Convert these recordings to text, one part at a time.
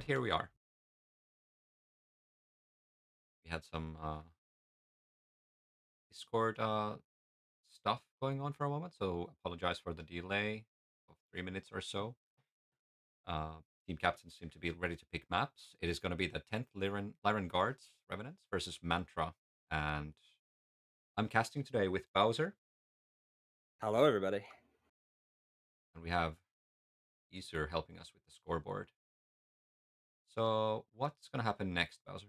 And here we are. We had some Discord stuff going on for a moment, so apologize for the delay of 3 minutes or so. Team captains seem to be ready to pick maps. It is going to be the 10th Lyran Guards, Revenants, versus Mantra. And I'm casting today with Bowser, Hello, everybody. and we have Easer helping us with the scoreboard. So, what's going to happen next, Bowser?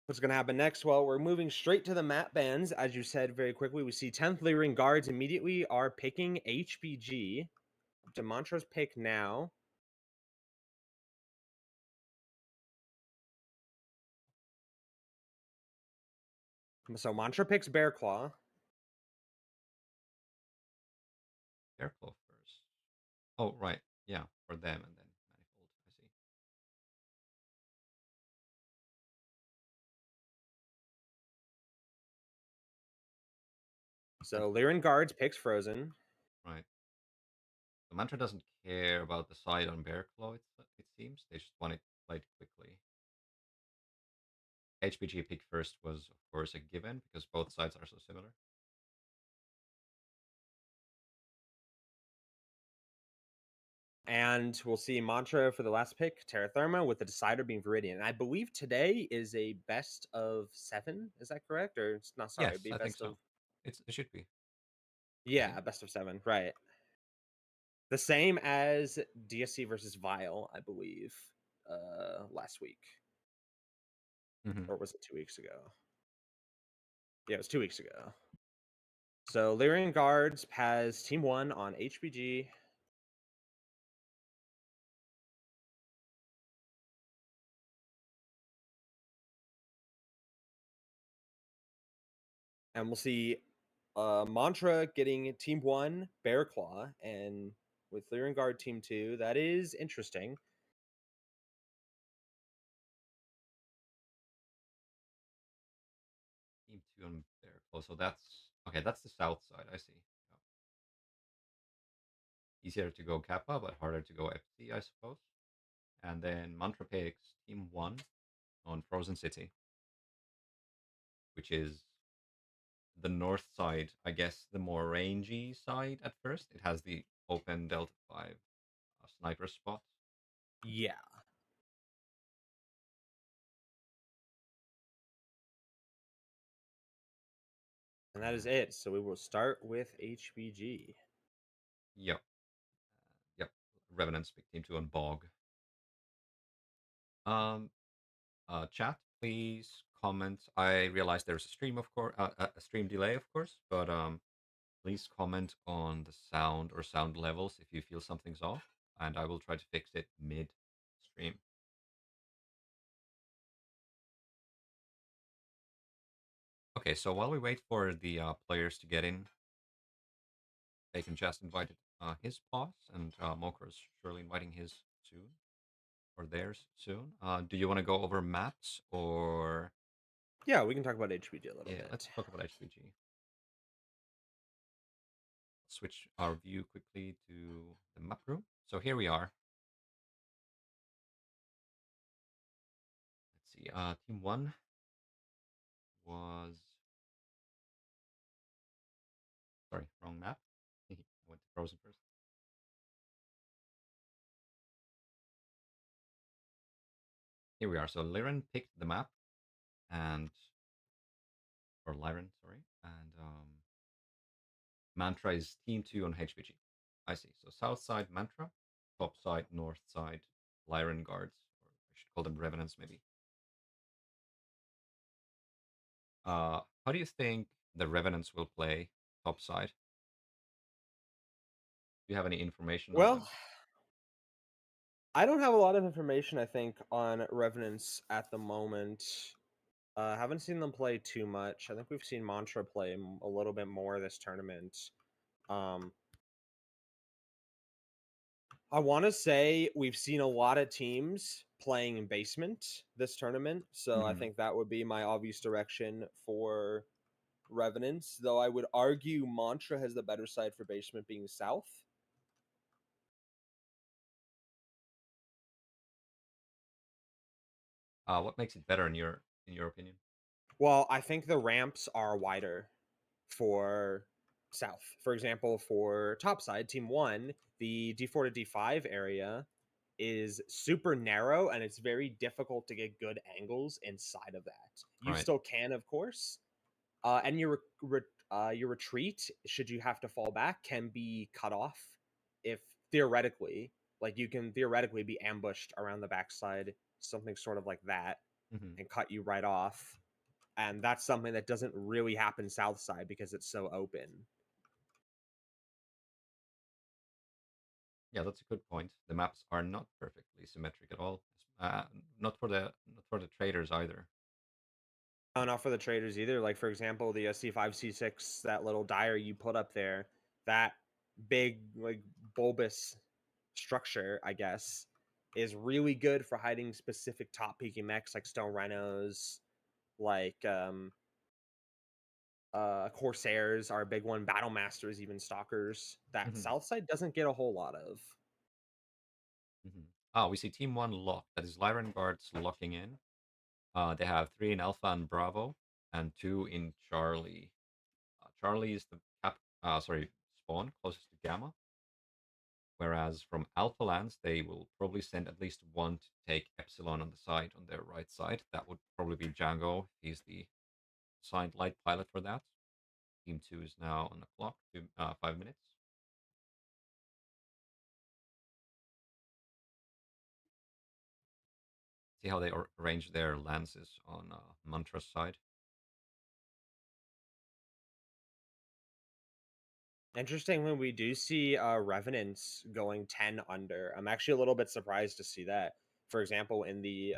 What's going to happen next? Well, we're moving straight to the map bans. As you said very quickly, we see 10th Lyran Guards immediately are picking HBG. To Mantra's pick now. So Mantra picks Bearclaw. Airclaw first. Oh, right. Yeah, for them, and then Manifold. I see. So Lyran Guards picks Frozen. Right. The Mantra doesn't care about the side on Bearclaw, it seems. They just want it played quickly. HPG pick first was, of course, a given because both sides are so similar. And we'll see Mantra for the last pick, Terra Therma, with the decider being Viridian. And I believe today is a best of 7. Is that correct? Or it's not, sorry, it'd Yes, be I think best so. of. It should be. Yeah, best of 7. Right. The same as DSC versus Vile, I believe, last week. Mm-hmm. Or was it 2 weeks ago? Yeah, it was 2 weeks ago. So Lyrian Guards has Team 1 on HBG. And we'll see Mantra getting Team 1, Bearclaw, and with Lyrian Guard Team 2. That is interesting. Team 2 on Bearclaw. So that's okay, that's the south side, I see. Yeah. Easier to go Kappa, but harder to go FT, I suppose. And then Mantra picks Team 1 on Frozen City, which is the north side, I guess, the more rangy side at first. It has the open Delta 5 sniper spot. Yeah. And that is it. So we will start with HBG. Yep. Yep. Revenants pick Team 2 on Bog. Um, chat, please comment. I realize there's a stream, of course, a stream delay, of course, but please comment on the sound or sound levels if you feel something's off, and I will try to fix it mid stream. Okay, so while we wait for the players to get in, Bacon just invited his boss, and Moker is surely inviting his soon, or theirs soon. Do you want to go over maps, or Yeah, we can talk about HBG a little yeah, bit. let's talk about HPG. Switch our view quickly to the map room. So here we are. Let's see. Team 1 was, sorry, wrong map. I went to Frozen first. Here we are. So Lyran picked the map, and or Lyran, sorry, and Mantra is Team 2 on HPG. I see. So south side Mantra, top side, north side Lyran guards, or I should call them Revenants maybe. How do you think the Revenants will play top side? Do you have any information on Well, them? I don't have a lot of information, I think, on Revenants at the moment. Haven't seen them play too much. I think we've seen Mantra play a little bit more this tournament. Um, I want to say we've seen a lot of teams playing in basement this tournament, so I Mm-hmm. think that would be my obvious direction for Revenants. Though I would argue Mantra has the better side for basement being south. What makes it better in your opinion? Well, I think the ramps are wider for South. For example, for topside, Team 1, the D4 to D5 area is super narrow and it's very difficult to get good angles inside of that. You Right. still can, of course, and your retreat, should you have to fall back, can be cut off if theoretically, like you can theoretically be ambushed around the backside, something sort of like that, Hmm. and cut you right off. And that's something that doesn't really happen south side because it's so open. Yeah, that's a good point. The maps are not perfectly symmetric at all. Uh, not for the traders either. Oh, not for the traders either. Like for example, the C5, C6, that little dire you put up there, that big like bulbous structure, I guess, is really good for hiding specific top peaking mechs like Stone Rhinos, like Corsairs are a big one, Battle Masters, even Stalkers, that Hmm. south side doesn't get a whole lot of. Hmm. We see Team One lock. That is Lyran guards locking in. They have three in Alpha and Bravo, and two in Charlie. Charlie is the spawn closest to Gamma. Whereas from Alpha lands, they will probably send at least one to take Epsilon on the side, on their right side. That would probably be Django. He's the assigned light pilot for that. Team 2 is now on the clock, 5 minutes. See how they arrange their lances on Mantra's side. Interesting when we do see Revenants going 10 under. I'm actually a little bit surprised to see that. For example, in the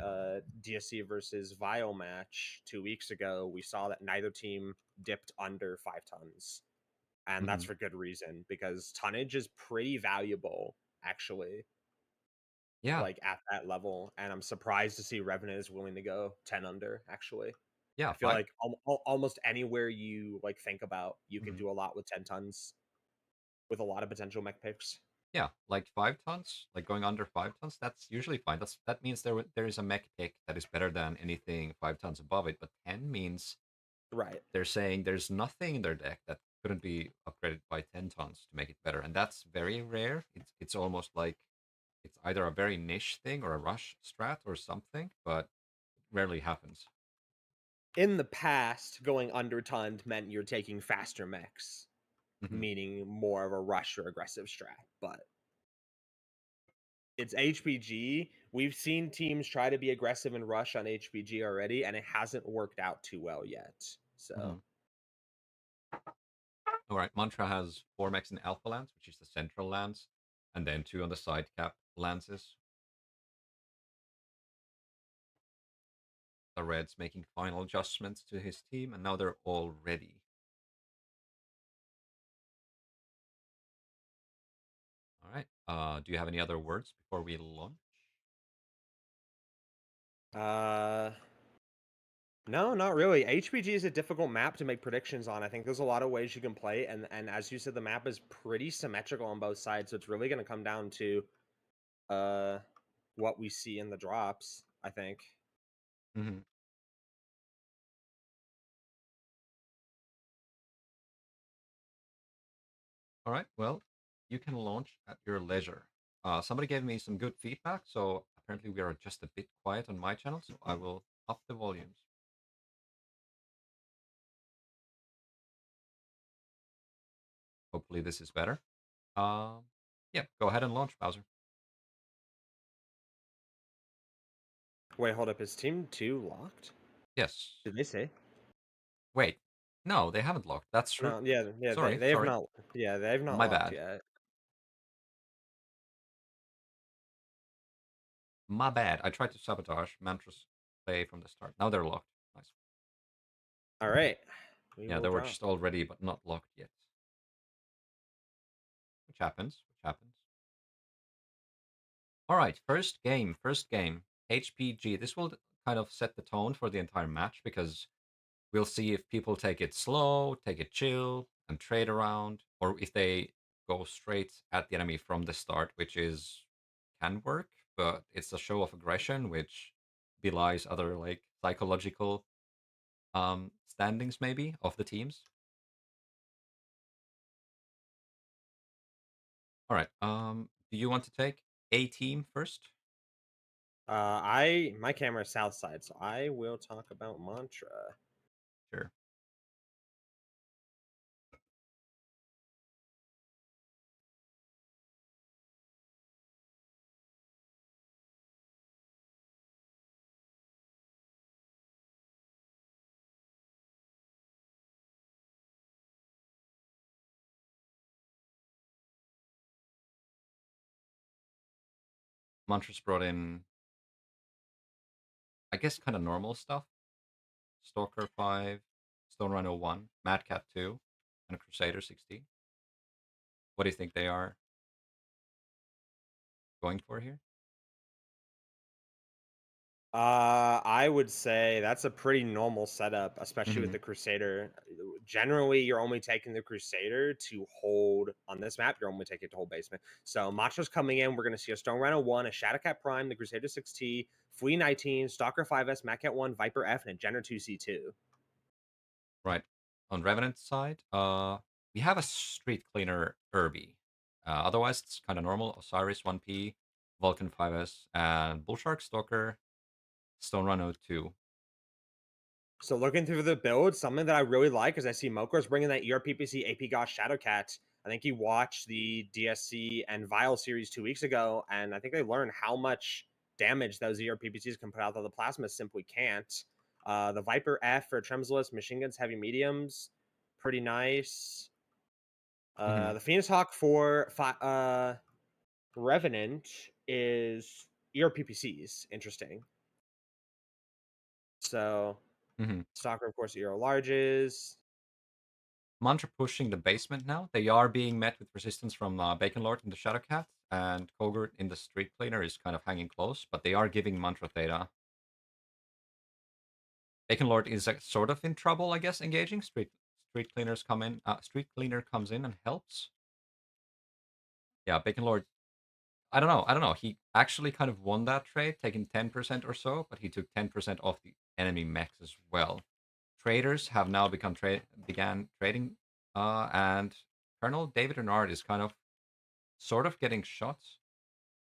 DSC versus Vile match 2 weeks ago, we saw that neither team dipped under 5 tons. And that's Hmm. for good reason because tonnage is pretty valuable, actually, Yeah, like at that level. And I'm surprised to see Revenant is willing to go 10 under, actually. yeah, I feel five. like almost anywhere you like think about, you can Mhm. do a lot with 10 tons with a lot of potential mech picks. Yeah, like 5 tons, like going under 5 tons. That's usually fine. That means there is a mech pick that is better than anything 5 tons above it. But 10 means Right. they're saying there's nothing in their deck that couldn't be upgraded by 10 tons to make it better, and that's very rare. It's almost like it's either a very niche thing or a rush strat or something, but rarely happens. In the past, going undertonned meant you're taking faster mechs, Hmm. meaning more of a rush or aggressive strat. But it's HPG. We've seen teams try to be aggressive and rush on HPG already, and it hasn't worked out too well yet. Hmm. So All right, Mantra has four mechs in Alpha Lance, which is the central lance, and then two on the side cap lances. The Reds making final adjustments to his team, and now they're all ready. All right. Do you have any other words before we launch? uh no, not really. HPG is a difficult map to make predictions on. I think there's a lot of ways you can play, and as you said, the map is pretty symmetrical on both sides, so it's really gonna come down to uh what we see in the drops, I think. Hmm. All right. Well, you can launch at your leisure. Somebody gave me some good feedback, so apparently we are just a bit quiet on my channel, so I will up the volumes. Hopefully, this is better. Um, yeah, go ahead and launch, Bowser. Wait, hold up. Is Team 2 locked? Yes. Did they say? Wait. No, they haven't locked. That's true. No, yeah, yeah, Sorry, they have sorry. not. Yeah, they have not My locked bad. yet. My bad. I tried to sabotage Mantra's play from the start. Now they're locked. Nice. All right, we Yeah, will they were drop. just all ready, but not locked yet. Which happens. Which happens. All right, first game. First game. HPG. This will kind of set the tone for the entire match because we'll see if people take it slow, take it chill, and trade around, or if they go straight at the enemy from the start, which is can work, but it's a show of aggression, which belies other like psychological standings maybe of the teams. All right. Do you want to take a team first? My camera is south side, so I will talk about Mantra. Sure. Mantras brought in, I guess, kind of normal stuff. Stalker 5, Stone Rhino 1, Mad Cat 2, and Crusader 16. What do you think they are going for here? I would say that's a pretty normal setup, especially with Hmm. the Crusader. Generally, you're only taking the Crusader to hold on this map. You're only taking it to hold basement. So Macho's coming in. We're going to see a Stone Rhino 1, a Shadowcat Prime, the Crusader 6T, Flea 19, Stalker 5S, Matcat 1, Viper F, and a Jenner 2C2. Right. On Revenant's side, we have a Street Cleaner Irby. Otherwise, it's kind of normal. Osiris 1P, Vulcan 5S, and Bullshark Stalker, Stone Rhino 2. So looking through the build, something that I really like is I see Mokor's bringing that ERPPC AP Gosh Shadowcat. I think he watched the DSC and Vile series 2 weeks ago, and I think they learned how much damage those ERPPCs can put out that the Plasma simply can't. The Viper F for Tremsless, machine guns, heavy mediums, pretty nice. Hmm. The Phoenix Hawk for Revenant is ERPPCs. Interesting. So Hmm. Stalker, of course, ER larges. Mantra pushing the basement now. They are being met with resistance from Bacon Lord in the Shadowcat, and Kogurt in the Street Cleaner is kind of hanging close, but they are giving Mantra Theta. Bacon Lord is sort of in trouble, I guess, engaging. Street Cleaners come in. Street Cleaner comes in and helps. Yeah, Bacon Lord. I don't know. I don't know. He actually kind of won that trade, taking 10% or so, but he took 10% off the enemy mechs as well. Traders have now began trading, and Colonel David Renard is kind of sort of getting shot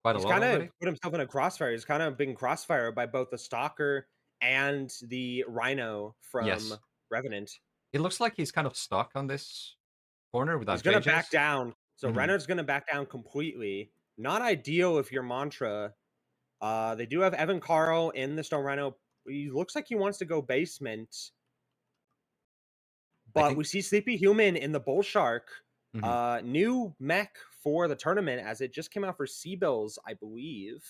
quite a He's lot kind of already. put himself in a crossfire. He's kind of been crossfired by both the Stalker and the Rhino from Yes, Revenant. it looks like he's kind of stuck on this corner He's without gonna back JJ's. down. So Hmm. Renard's gonna back down completely. Not ideal if you're Mantra. They do have Evan Carl in the Stone Rhino. He looks like he wants to go basement. I But think. we see Sleepy Human in the Bull Shark. Hmm. New mech for the tournament as it just came out for C-Bills, I believe.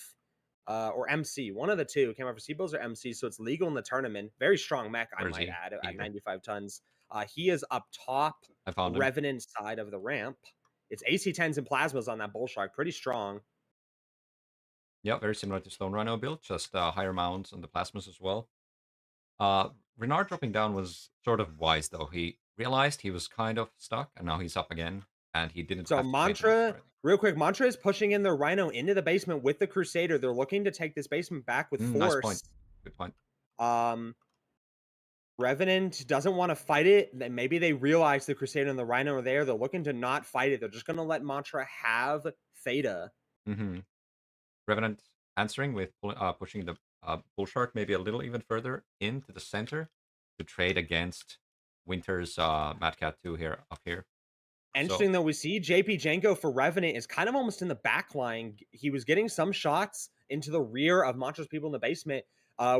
Or MC. One of the two came out for C-Bills or MC, so it's legal in the tournament. Very strong mech, I Where is might he? add, at Here, 95 tons. He is up top, I found him. Revenant side of the ramp. It's AC-10s and plasmas on that Bull Shark. Pretty strong. Yeah, very similar to Stone Rhino build, just higher mounts on the plasmas as well. Uh, Renard dropping down was sort of wise though. He realized he was kind of stuck, and now he's up again, and he didn't So have to pay too much for Mantra, it. real quick, Mantra is pushing in the Rhino into the basement with the Crusader. They're looking to take this basement back with Nice point. force. Good point. Um, Revenant doesn't want to fight it. Then maybe they realize the Crusader and the Rhino are there. They're looking to not fight it. They're just going to let Mantra have Theta. Hmm. Revenant answering with pushing the Bull Shark maybe a little even further into the center to trade against Winter's Mad Cat 2 here up here. So Interesting though, we see JP Janko for Revenant is kind of almost in the back line. He was getting some shots into the rear of Mantra's people in the basement.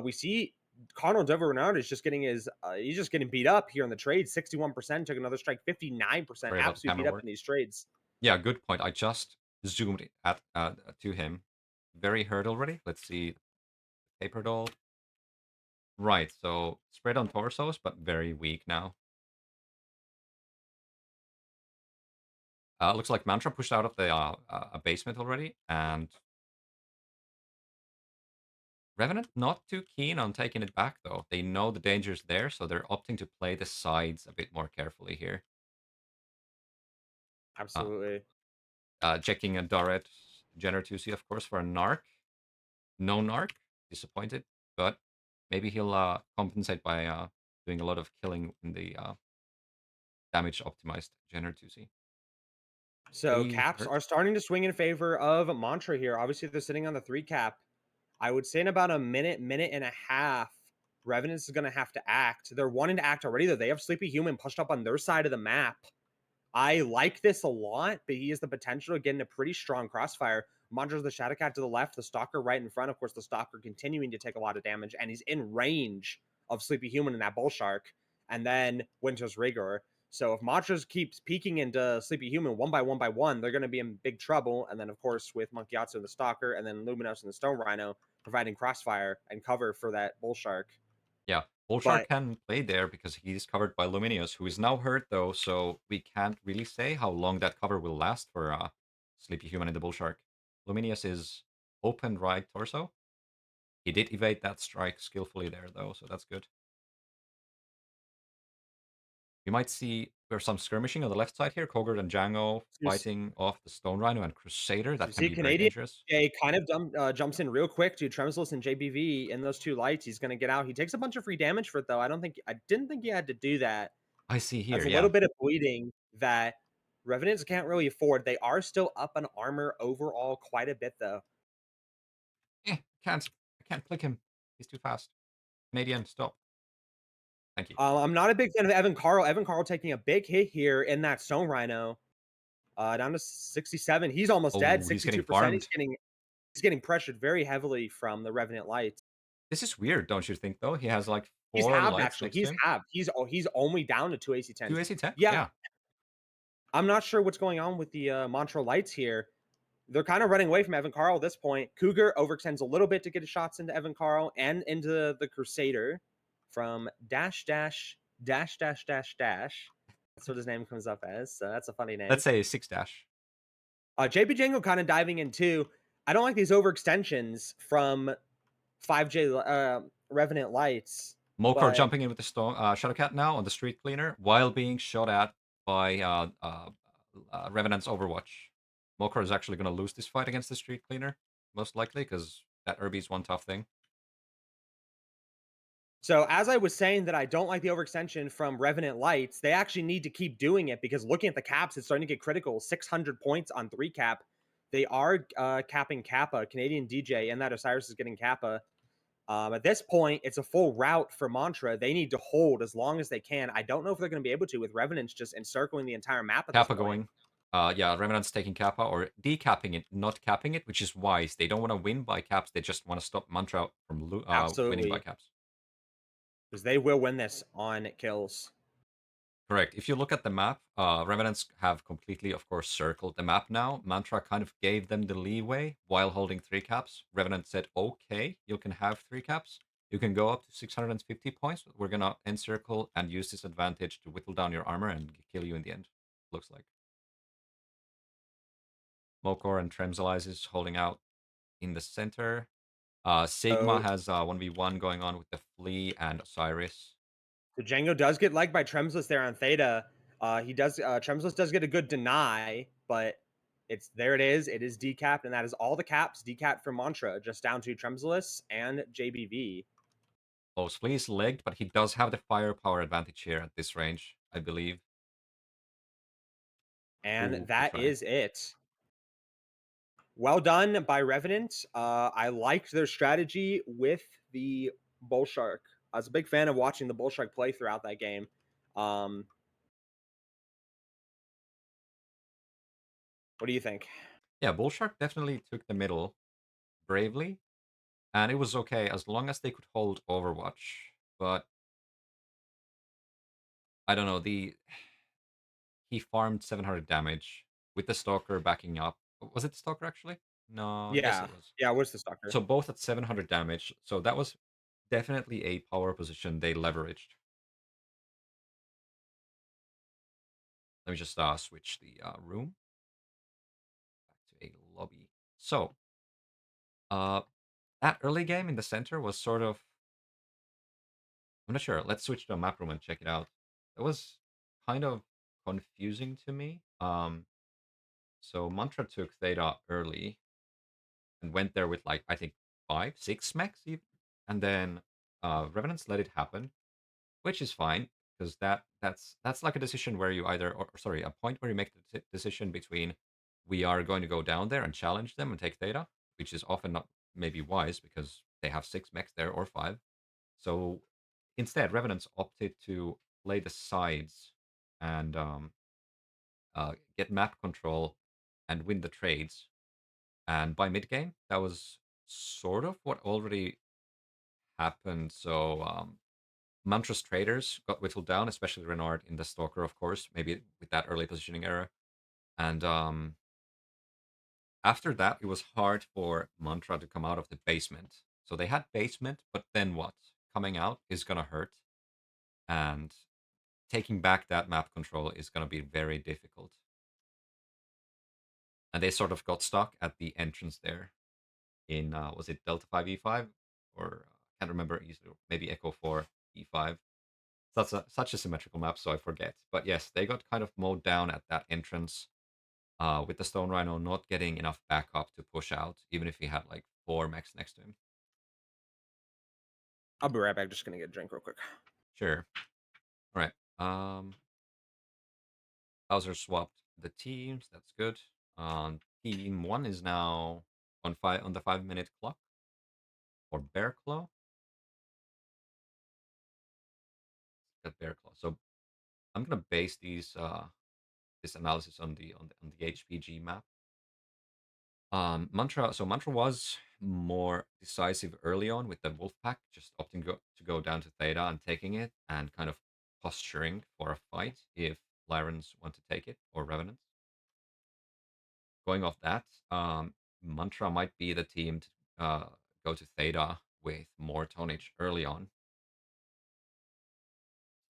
We see Cardinal Dever Renard is just getting he's just getting beat up here in the trade. 61% took another strike, 59%. sorry about the Absolute camera beat up work. in these trades. Yeah, good point. I just zoomed at to him. Very hurt already. Let's see. Paper doll. Right, so spread on torsos, but very weak now. Looks like Mantra pushed out of the basement already, and Revenant not too keen on taking it back, though. They know the danger's there, so they're opting to play the sides a bit more carefully here. Uh, Absolutely. Checking a Doret Jenner 2C, of course, for a Narc. No Narc. Disappointed. but maybe he'll compensate by doing a lot of killing in the damage optimized Jenner 2C. So He caps hurt. are starting to swing in favor of Mantra here. Obviously, they're sitting on the 3 cap. I would say in about a minute, minute and a half, Revenants is going to have to act. They're wanting to act already, though. They have Sleepy Human pushed up on their side of the map. I like this a lot, but he has the potential to get in a pretty strong crossfire. Mantra's the Shadowcat to the left, the Stalker right in front. Of course, the Stalker continuing to take a lot of damage, and he's in range of Sleepy Human and that Bull Shark, and then Winter's Rigor. So if Mantra keeps peeking into Sleepy Human one by one, they're going to be in big trouble. And then, of course, with Monkey Yatsu and the Stalker, and then Luminos and the Stone Rhino providing crossfire and cover for that Bull Shark. Yeah, Bullshark But can play there because he's covered by Luminius, who is now hurt though, so we can't really say how long that cover will last for Sleepy Human and the Bullshark. Luminius is open right torso. He did evade that strike skillfully there though, so that's good. We might see there's some skirmishing on the left side here. Kogurt and Django fighting off the Stone Rhino and Crusader. so you That can see be very Canadian dangerous. J kind of jumps in real quick to Tremsless and JBV in those 2 lights. He's going to get out. He takes a bunch of free damage for it, though. I didn't think he had to do that. I see here, That's a yeah. little bit of bleeding that Revenants can't really afford. They are still up on armor overall quite a bit, though. I can't click him. He's too fast. Canadian, stop. Thank you. I'm not a big fan of Evan Carl. Evan Carl taking a big hit here in that Stone Rhino. Down to 67. He's almost dead. Oh, he's getting 62%. farmed. He's getting pressured very heavily from the Revenant lights. This is weird, don't you think, though? He has like He's 4 halved lights actually. next to He's him. halved. He's only down to 2 2 AC10s. AC tech? Yeah, Yeah. I'm not sure what's going on with the Mantra lights here. They're kind of running away from Evan Carl at this point. Cougar overextends a little bit to get his shots into Evan Carl and into the Crusader from dash dash dash dash dash dash. That's what his name comes up as. So that's a funny Let's name. say 6 dash. JP Django kind of diving in too. I don't like these overextensions from 5J Revenant lights, Mokor but jumping in with the Shadowcat now on the street cleaner while being shot at by Revenant's Overwatch. Mokor is actually going to lose this fight against the street cleaner, most likely, because that Irby's one tough thing. so as I was saying that I don't like the overextension from Revenant Lights, they actually need to keep doing it because looking at the caps, it's starting to get critical. 600 points on 3 cap. They are capping Kappa, Canadian DJ, and that Osiris is getting Kappa. At this point, it's a full route for Mantra. They need to hold as long as they can. I don't know if they're going to be able to with Revenants just encircling the entire map at this Kappa point. going. Yeah, Revenant's taking Kappa or decapping it, not capping it, which is wise. They don't want to win by caps. They just want to stop Mantra from winning by Absolutely. caps. Because they will win this on kills. Correct. If you look at the map, Revenants have completely, of course, circled the map now. Mantra kind of gave them the leeway while holding 3 caps. Revenant said, okay, you can have 3 caps. You can go up to 650 points. But we're going to encircle and use this advantage to whittle down your armor and kill you in the end, looks like. Mokor and Tremselize is holding out in the center. Sigma So has 1v1 going on with the Flea and Osiris. So Django does get legged by Tremsless there on Theta. He does Tremsless does get a good deny, but it's there it is. It is decapped, and that is all the caps decapped from Mantra, just down to Tremsless and JBV. Oh, Flea is legged, but he does have the firepower advantage here at this range, I believe. And Ooh, good that try. is it. Well done by Revenant. I liked their strategy with the Bull Shark. I was a big fan of watching the Bull Shark play throughout that game. What do you think? Yeah, Bullshark definitely took the middle bravely, and it was okay as long as they could hold Overwatch. But I don't know, he farmed 700 damage with the Stalker backing up. Was it the Stalker actually? No, yes Yeah, it was. yeah. What's the stalker? So both at 700 damage. So that was definitely a power position they leveraged. Let me just switch the room back to a lobby. So uh, that early game in the center was sort of, I'm not sure. Let's switch to a map room and check it out. It was kind of confusing to me. So Mantra took Theta early and went there with like I think 5, 6 mechs even. and then Revenants let it happen, which is fine because that's like a decision where you either, or sorry, a point where you make the decision between we are going to go down there and challenge them and take theta, which is often not maybe wise because they have 6 mechs there or 5. So instead, Revenants opted to play the sides and get map control and win the trades. And by mid game, that was sort of what already happened. So Mantra's traders got whittled down, especially Renard in the Stalker, of course, maybe with that early positioning era. And after that, it was hard for Mantra to come out of the basement. So they had basement, but then what? Coming out is going to hurt. And taking back that map control is going to be very difficult. And they sort of got stuck at the entrance there in, was it Delta 5 E5? Or can't remember easily, maybe Echo 4 E5. Such a symmetrical map, so I forget. But yes, they got kind of mowed down at that entrance, with the Stone Rhino not getting enough backup to push out, even if he had like 4 mechs next to him. I'll be right back. Just gonna get a drink real quick. Sure. All right. Bowser swapped the teams. That's good. Team 1 is now on the 5-minute clock for Bear Claw. Got Bear Claw. So I'm gonna base this analysis on the HPG map. Mantra was more decisive early on with the Wolfpack, just opting to go down to Theta and taking it, and kind of posturing for a fight if Lyrans want to take it, or Revenants. Going off that, Mantra might be the team to go to Theta with more tonnage early on,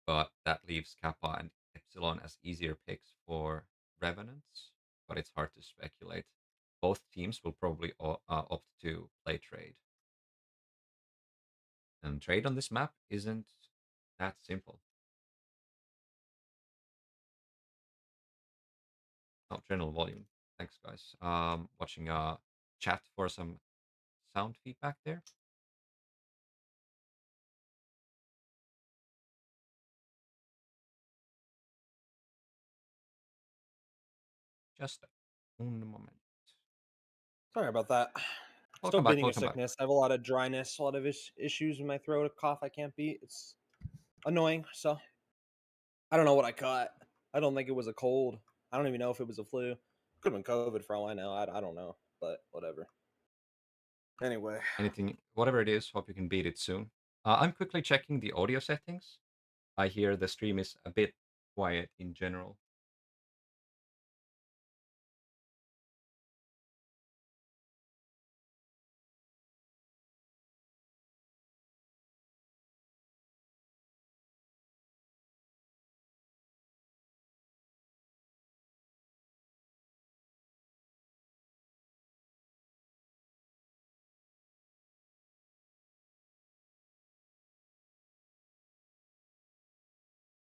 but that leaves Kappa and Epsilon as easier picks for Revenants, but it's hard to speculate. Both teams will probably opt to play trade. And trade on this map isn't that simple. Oh, general volume. Thanks, guys. Watching chat for some sound feedback there. Just un moment. Sorry about that. Still Welcome back. beating a Welcome back. sickness. I have a lot of dryness, a lot of issues with my throat, a cough I can't beat. It's annoying. So I don't know what I caught. I don't think it was a cold. I don't even know if it was a flu. Could have been COVID for all I know. I don't know, but whatever. Anyway, Anything, whatever it is, hope you can beat it soon. I'm quickly checking the audio settings. I hear the stream is a bit quiet in general.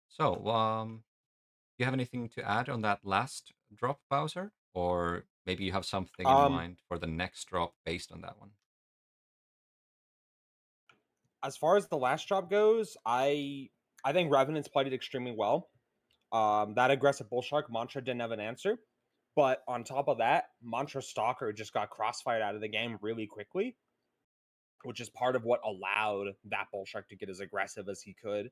So, you have anything to add on that last drop, Bowser? Or maybe you have something in um, mind for the next drop based on that one? as far as the last drop goes, I think Revenants played it extremely well. That aggressive bull shark Mantra didn't have an answer, but on top of that, Mantra Stalker just got crossfired out of the game really quickly, which is part of what allowed that bull shark to get as aggressive as he could.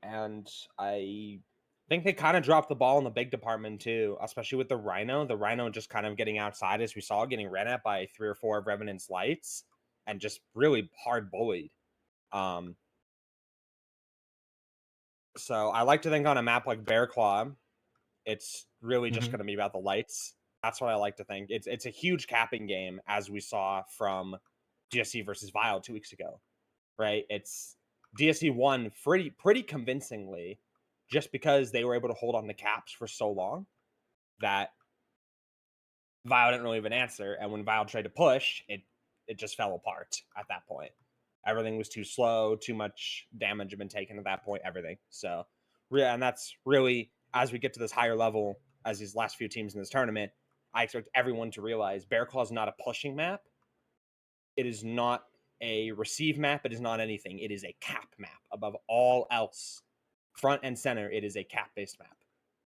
And I think they kind of dropped the ball in the big department too, especially with the Rhino. The Rhino just kind of getting outside, as we saw, getting ran at by 3 or 4 of Revenant's lights and just really hard bullied. Um, so I like to think on a map like Bear Claw, it's really just Mm-hmm. going to be about the lights. That's what I like to think. It's a huge capping game, as we saw from DSC versus Vile 2 weeks ago, right? It's DSC won pretty convincingly, just because they were able to hold on the caps for so long that Vile didn't really have an answer. And when Vile tried to push, it just fell apart at that point. Everything was too slow, too much damage had been taken at that point, everything. So, yeah, and that's really, as we get to this higher level, as these last few teams in this tournament, I expect everyone to realize Bear Claw is not a pushing map. It is not a receive map. It is not anything. It is a cap map above all else. Front and center, it is a cap based map.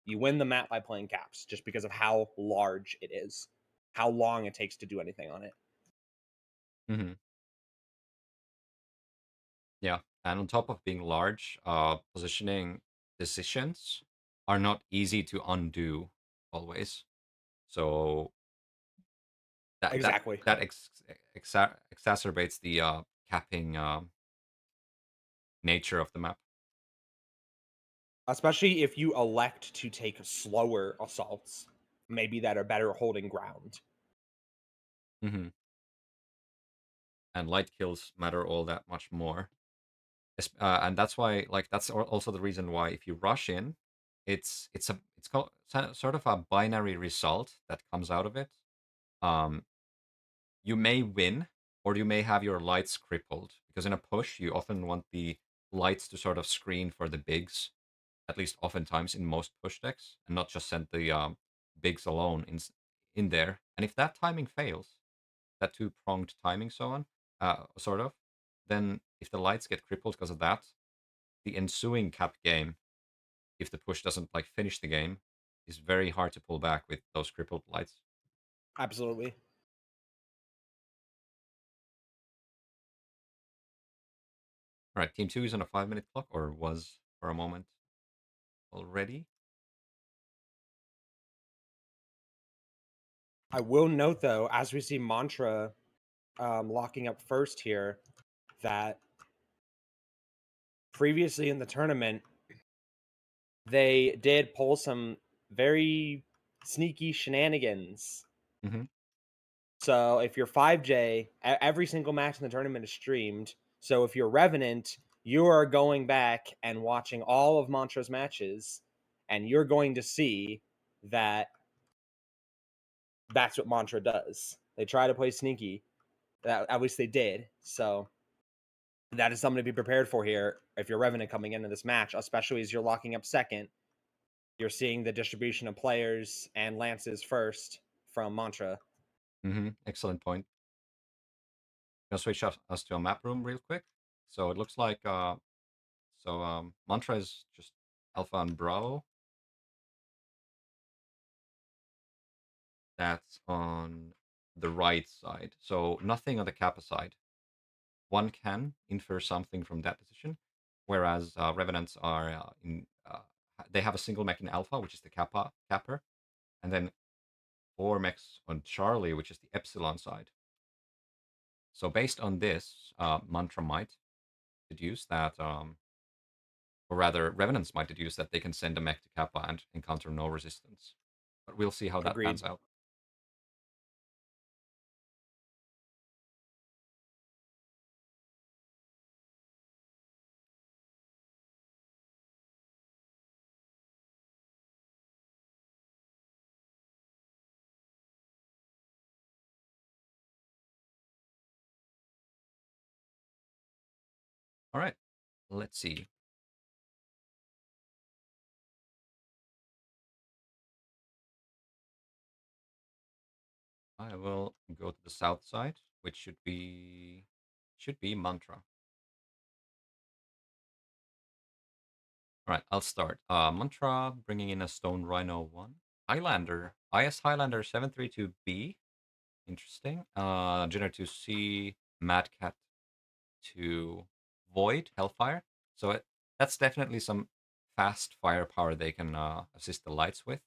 You win the map by playing caps just because of how large it is, how long it takes to do anything on it. Hmm. Yeah, and on top of being large, positioning decisions are not easy to undo always. So that that Exactly. that exacerbates the capping nature of the map. Especially if you elect to take slower assaults, maybe that are better holding ground. Hmm. And light kills matter all that much more. And that's why, like, that's also the reason why if you rush in, it's called sort of a binary result that comes out of it. Um, you may win, or you may have your lights crippled because in a push you often want the lights to sort of screen for the bigs, at least oftentimes in most push decks, and not just send the bigs alone in there. And if that timing fails, that two-pronged timing, so on, sort of, then if the lights get crippled because of that, the ensuing cap game, if the push doesn't like finish the game, is very hard to pull back with those crippled lights. Absolutely. All right, team two is on a 5-minute clock, or was for a moment already. I will note though, as we see Mantra locking up first here, that previously in the tournament, they did pull some very sneaky shenanigans. Mm-hmm. So if you're 5J, every single match in the tournament is streamed. So if you're Revenant, you are going back and watching all of Mantra's matches, and you're going to see that that's what Mantra does. They try to play sneaky. At least they did. So that is something to be prepared for here if you're Revenant coming into this match, especially as you're locking up second. You're seeing the distribution of players and lances first from Mantra. Mm-hmm. Excellent point. Gonna switch us to a map room real quick. So it looks like Mantra is just Alpha and Bravo. That's on the right side. So nothing on the Kappa side. One can infer something from that position, whereas Revenants are they have a single mech in Alpha, which is the Kappa, and then four mechs on Charlie, which is the Epsilon side. So based on this, Mantra might deduce that, or rather, Revenants might deduce that they can send a mech to Kappa and encounter no resistance. But we'll see how that Agreed. pans out. All right, let's see. I will go to the south side, which should be Mantra. All right, I'll start. Mantra bringing in a Stone Rhino 1. Highlander. IS Highlander 732B. Interesting. Jenner to C. Mad Cat to Void. Hellfire. So that's definitely some fast firepower they can assist the lights with.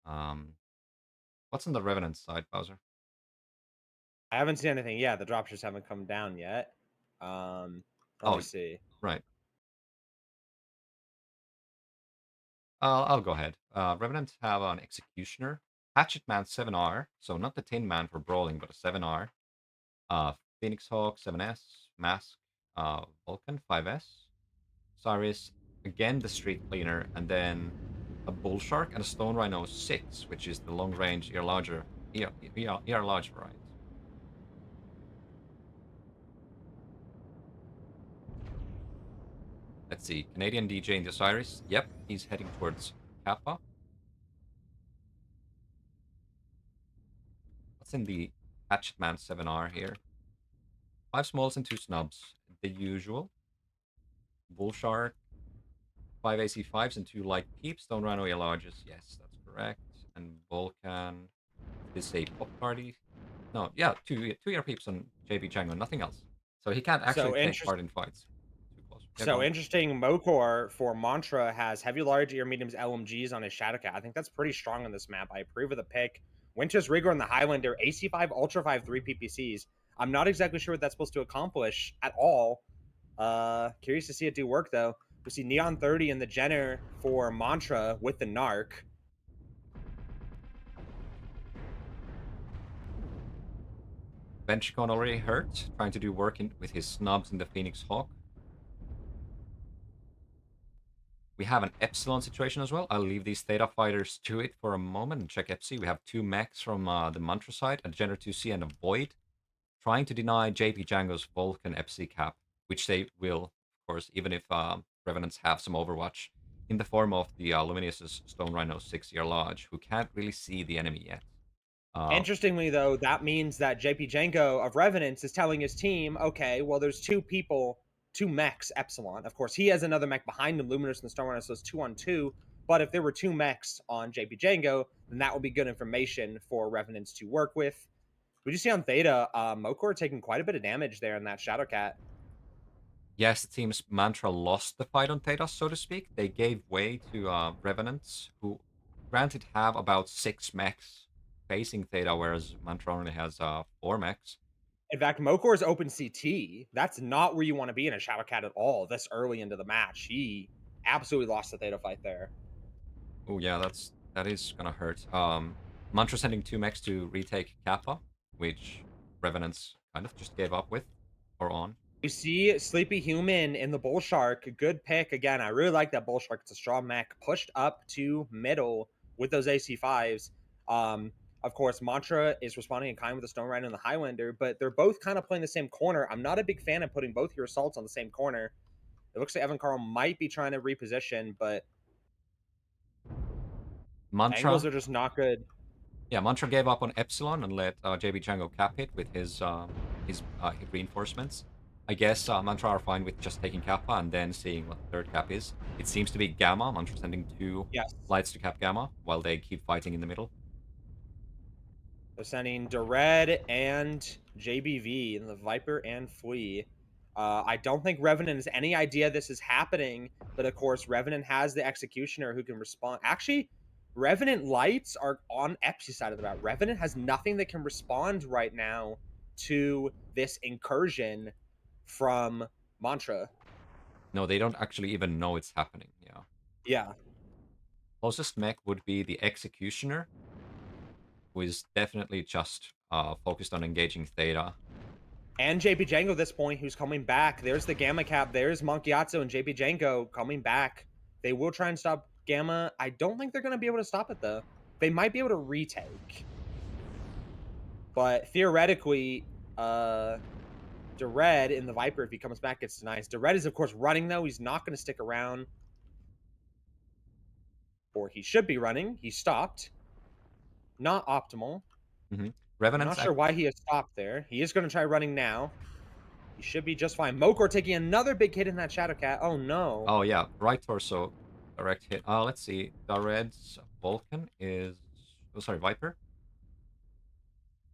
Um, what's on the Revenant side, Bowser? I haven't seen anything yet. The dropships haven't come down yet. Let me Oh, see. right. I'll go ahead. Revenants have an Executioner. Hatchet Man 7R. So not the Tin Man for brawling, but a 7R. Phoenix Hawk 7S, Mask, Vulcan 5S, Cyrus, again the Street Cleaner, and then a Bull Shark and a Stone Rhino 6, which is the long range ER large variant. Let's see, Canadian DJ in the Osiris. Yep, he's heading towards Kappa. What's in the Hatchetman 7R here. 5 smalls and 2 snubs. The usual. Bull Shark, 5 AC5s and 2 light peeps. Stone Rhino larges. Yes, that's correct. And Vulcan. Is this a pop party? No, yeah, two ear peeps on JB Django, nothing else. So he can't actually So take interest part in fights. Too close. Yeah, go so on. interesting. Mokor for Mantra has heavy, large, ear, mediums, LMGs on his Shadowcat. I think that's pretty strong on this map. I approve of the pick. Winter's Rigor on the Highlander, AC5, Ultra 5, 3 PPCs. I'm not exactly sure what that's supposed to accomplish at all. Curious to see it do work though. We see Neon 30 in the Jenner for Mantra with the Narc. Benchicon already hurt, trying to do work with his snubs in the Phoenix Hawk. We have an Epsilon situation as well. I'll leave these Theta fighters to it for a moment and check Epsi. We have 2 mechs from the Mantra side, a Jenner 2C and a Void, trying to deny JP Django's Vulcan Epsi cap, which they will, of course, even if Revenants have some Overwatch, in the form of the Luminous Stone Rhino 6-year Lodge, who can't really see the enemy yet. Interestingly, though, that means that JP Django of Revenants is telling his team, okay, well, there's 2 people, 2 mechs, Epsilon. Of course, he has another mech behind him, Luminous and the Stone Runner, so it's 2-on-2. But if there were 2 mechs on JP Django, then that would be good information for Revenants to work with. We just see on Theta, Mokor taking quite a bit of damage there in that Shadowcat. Yes, it seems Mantra lost the fight on Theta, so to speak. They gave way to Revenants, who granted have about 6 mechs facing Theta, whereas Mantra only has 4 mechs. In fact, Mokor's open CT. That's not where you want to be in a Shadowcat at all this early into the match. He absolutely lost the Theta fight there. Oh yeah, that is gonna hurt. Mantra sending 2 mechs to retake Kappa, which Revenants kind of just gave up with, or on. You see Sleepy Human in the Bull Shark. Good pick. Again, I really like that Bull Shark. It's a strong mech. Pushed up to middle with those AC5s. Of course, Mantra is responding in kind with the Stone Rider and the Highlander, but they're both kind of playing the same corner. I'm not a big fan of putting both your assaults on the same corner. It looks like Evan Carl might be trying to reposition, but angles Mantra, are just not good. yeah, Mantra gave up on Epsilon and let JB Django cap hit with his reinforcements. I guess Mantra are fine with just taking Kappa and then seeing what the third cap is. It seems to be Gamma. Mantra sending 2 Yes. lights to cap Gamma while they keep fighting in the middle. They're sending Dered and JBV and the Viper and Flea. I don't think Revenant has any idea this is happening, but of course, Revenant has the Executioner who can respond. Actually, Revenant lights are on Epsi's side of the map. Revenant has nothing that can respond right now to this incursion from Mantra. No, they don't actually even know it's happening. Yeah. Yeah. Closest mech would be the Executioner, who is definitely just focused on engaging Theta. And JP Django at this point, who's coming back. There's the Gamma Cap. There's Monkiatsu and JP Django coming back. They will try and stop Gamma. I don't think they're going to be able to stop it, though. They might be able to retake. But theoretically, Dered in the Viper, if he comes back, gets denied. Dered is, of course, running, though. He's not going to stick around. Or he should be running. He stopped. Not optimal. Mm-hmm. I'm Revenants. not sure why he has stopped there. He is going to try running now. He should be just fine. Mokor taking another big hit in that Shadowcat. Oh, no. Oh yeah, right torso, direct hit. Let's see. Dared's Vulcan is. Oh, sorry, Viper.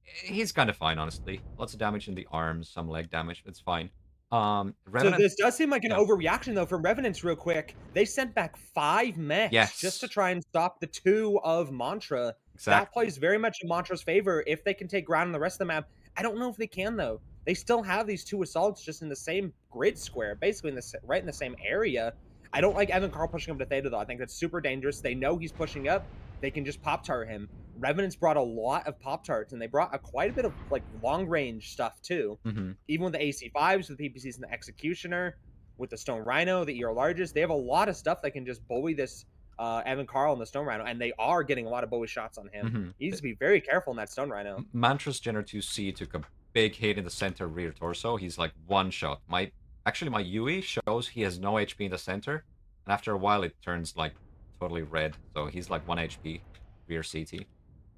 He's kind of fine, honestly. Lots of damage in the arms, some leg damage. It's fine. So Revenant. this does seem like an Yeah. overreaction, though, from Revenants real quick. They sent back 5 mechs just to Yes. try and stop the 2 of Mantra. That Exactly. plays very much in Mantra's favor if they can take ground on the rest of the map. I don't know if they can, though. They still have these 2 assaults just in the same grid square, basically right in the same area. I don't like Evan Carl pushing up to Theta, though. I think that's super dangerous. They know he's pushing up. They can just Pop-Tart him. Revenants brought a lot of Pop-Tarts, and they brought quite a bit of like long-range stuff, too. Mm-hmm. Even with the AC5s, with the PPCs and the Executioner, with the Stone Rhino, the ER Largest, they have a lot of stuff that can just bully this Evan Carl and the Stone Rhino, and they are getting a lot of bully shots on him. Mm-hmm. He needs to be very careful in that Stone Rhino. Mantra's Jenner 2C took a big hit in the center rear torso. He's like one shot. My UE shows he has no HP in the center, and after a while it turns like totally red. So he's like 1 HP rear CT.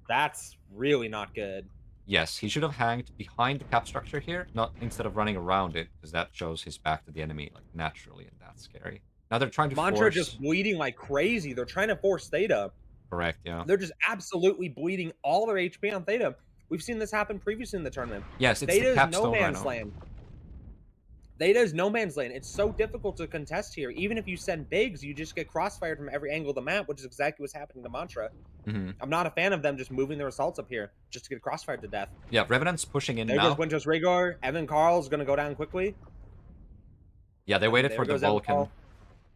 That's really not good. Yes, he should have hanged behind the cap structure here, not instead of running around it, because that shows his back to the enemy like naturally, and that's scary. Now they're trying to Mantra just force. bleeding like crazy. They're trying to force Theta. Correct, yeah. They're just absolutely bleeding all their HP on Theta. We've seen this happen previously in the tournament. Yes, it's the Theta is no capstone right man's now. land. Theta is no man's land. It's so difficult to contest here. Even if you send bigs, you just get crossfired from every angle of the map, which is exactly what's happening to Mantra. Hmm. I'm not a fan of them just moving their assaults up here just to get crossfired to death. Yeah, Revenant's pushing in There goes now. Winter's Rigor. Evan Carl's going to go down quickly. Yeah, they And waited there for the goes Evan Vulcan. Carl.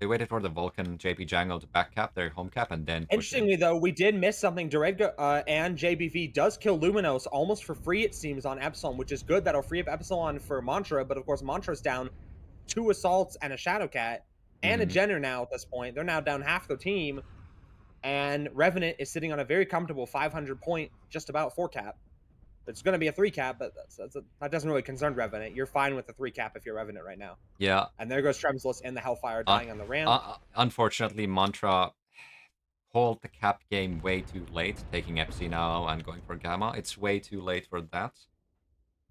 They waited for the Vulcan JP Django to back cap their home cap and then push in. Interestingly, though, we did miss something. Duredga and JBV does kill Luminos almost for free, it seems, on Epsilon, which is good. That'll free up Epsilon for Mantra, but of course, Mantra's down 2 Assaults and a Shadowcat and a Hmm. Jenner now at this point. They're now down half their team, and Revenant is sitting on a very comfortable 500 point, just about 4 cap. It's going to be a 3 cap, but that doesn't really concern Revenant. You're fine with the 3 cap if you're Revenant right now. Yeah. And there goes Tremsless in the Hellfire dying on the ramp. Unfortunately, Mantra called the cap game way too late, taking FC now and going for Gamma. It's way too late for that.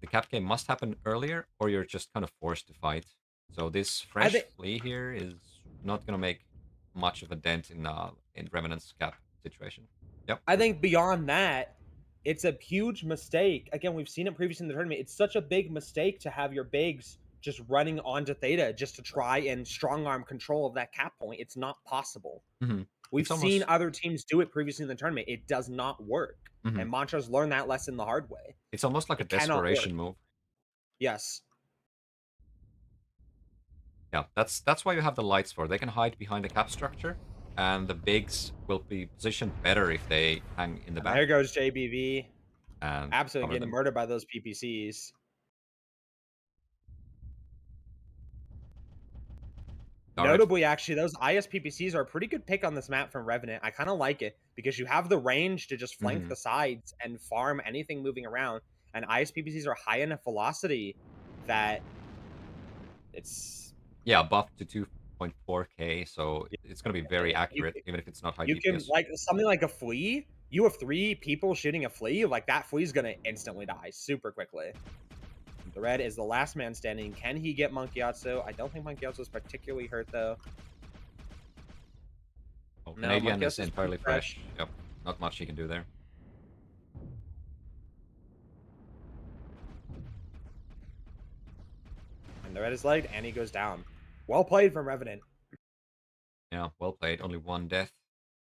The cap game must happen earlier, or you're just kind of forced to fight. So this I fresh think flea here is not gonna make much of a dent in Revenant's cap situation. Yep. I think beyond that, it's a huge mistake. Again, we've seen it previously in the tournament. It's such a big mistake to have your bigs just running onto Theta just to try and strong arm control of that cap point. It's not possible. Hmm. We've It's seen almost. other teams do it previously in the tournament. It does not work. Hmm. And Mantra's learned that lesson the hard way. It's almost like a It cannot work. desperation move. Yes. Yeah, that's why you have the lights for. They can hide behind the cap structure, and the bigs will be positioned better if they hang in the And back there goes JBV. and Absolutely cover getting them. murdered by those PPCs. All right. Notably, actually, those ISPPCs are a pretty good pick on this map from Revenant. I kind of like it because you have the range to just flank Hmm. the sides and farm anything moving around. And ISPPCs are high enough velocity that it's Yeah, buffed to 2.4K, so it's gonna be very you, accurate, even if it's not high you can DPS. like something like a flea. You have 3 people shooting a flea, like that flea's gonna instantly die super quickly. The red is the last man standing. Can he get Monkeyatsu? I don't think Monkeyatsu is particularly hurt though. Oh, No, Canadian is Monkeyatsu is pretty entirely fresh. fresh. Yep, not much he can do there. And the red is lagged, and he goes down. Well played from Revenant. Yeah, well played. Only one death.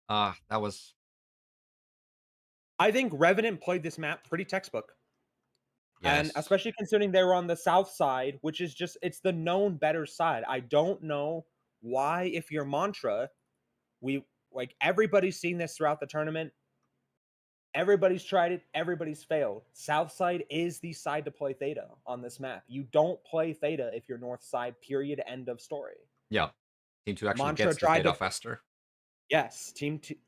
That was. I think Revenant played this map pretty textbook. And Yes. especially considering they were on the south side, which is just it's the known better side. I don't know why, if you're Mantra, we like everybody's seen this throughout the tournament. Everybody's tried it, everybody's failed. South side is the side to play Theta on this map. You don't play Theta if you're north side, period, end of story. Yeah. Team 2 actually Mantra gets to tried Theta to faster. yes,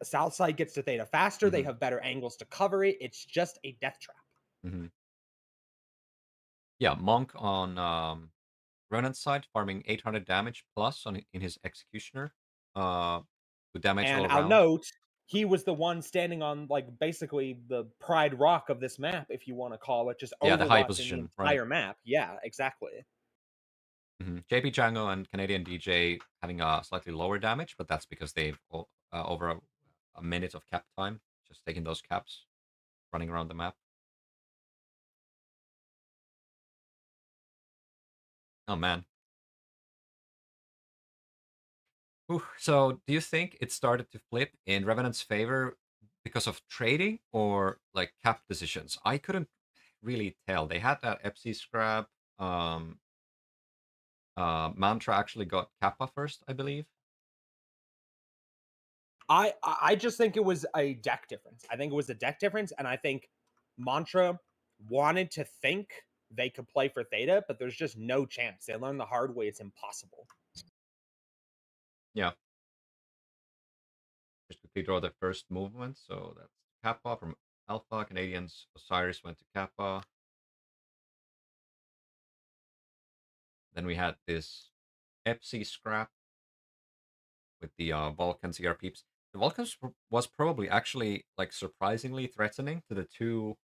south side gets to Theta faster, they Hmm. have better angles to cover it. It's just a death trap. Hmm. Yeah, Monk on Renan's side, farming 800 damage plus in his Executioner. Uh, with damage all And I'll around. note he was the one standing on like basically the pride rock of this map, if you want to call it, just Yeah, the high overwatching the position, right? entire map. Yeah, exactly. JP Django and Canadian DJ having a slightly lower damage, but that's because they've over a minute of cap time, just taking those caps, running around the map. Oh man. Ooh, so do you think it started to flip in Revenant's favor because of trading or like cap decisions? I couldn't really tell. They had that FC scrap. Um, Mantra actually got Kappa first, I believe. I just think it was a deck difference. I think it was a deck difference, and I think Mantra wanted to think they could play for Theta, but there's just no chance. They learned the hard way. It's impossible. Yeah, just quickly draw the first movement. So that's Kappa from Alpha. Canadians Osiris went to Kappa. Then we had this FC scrap with the Vulcan CR peeps. The Vulcans was probably actually like surprisingly threatening to the two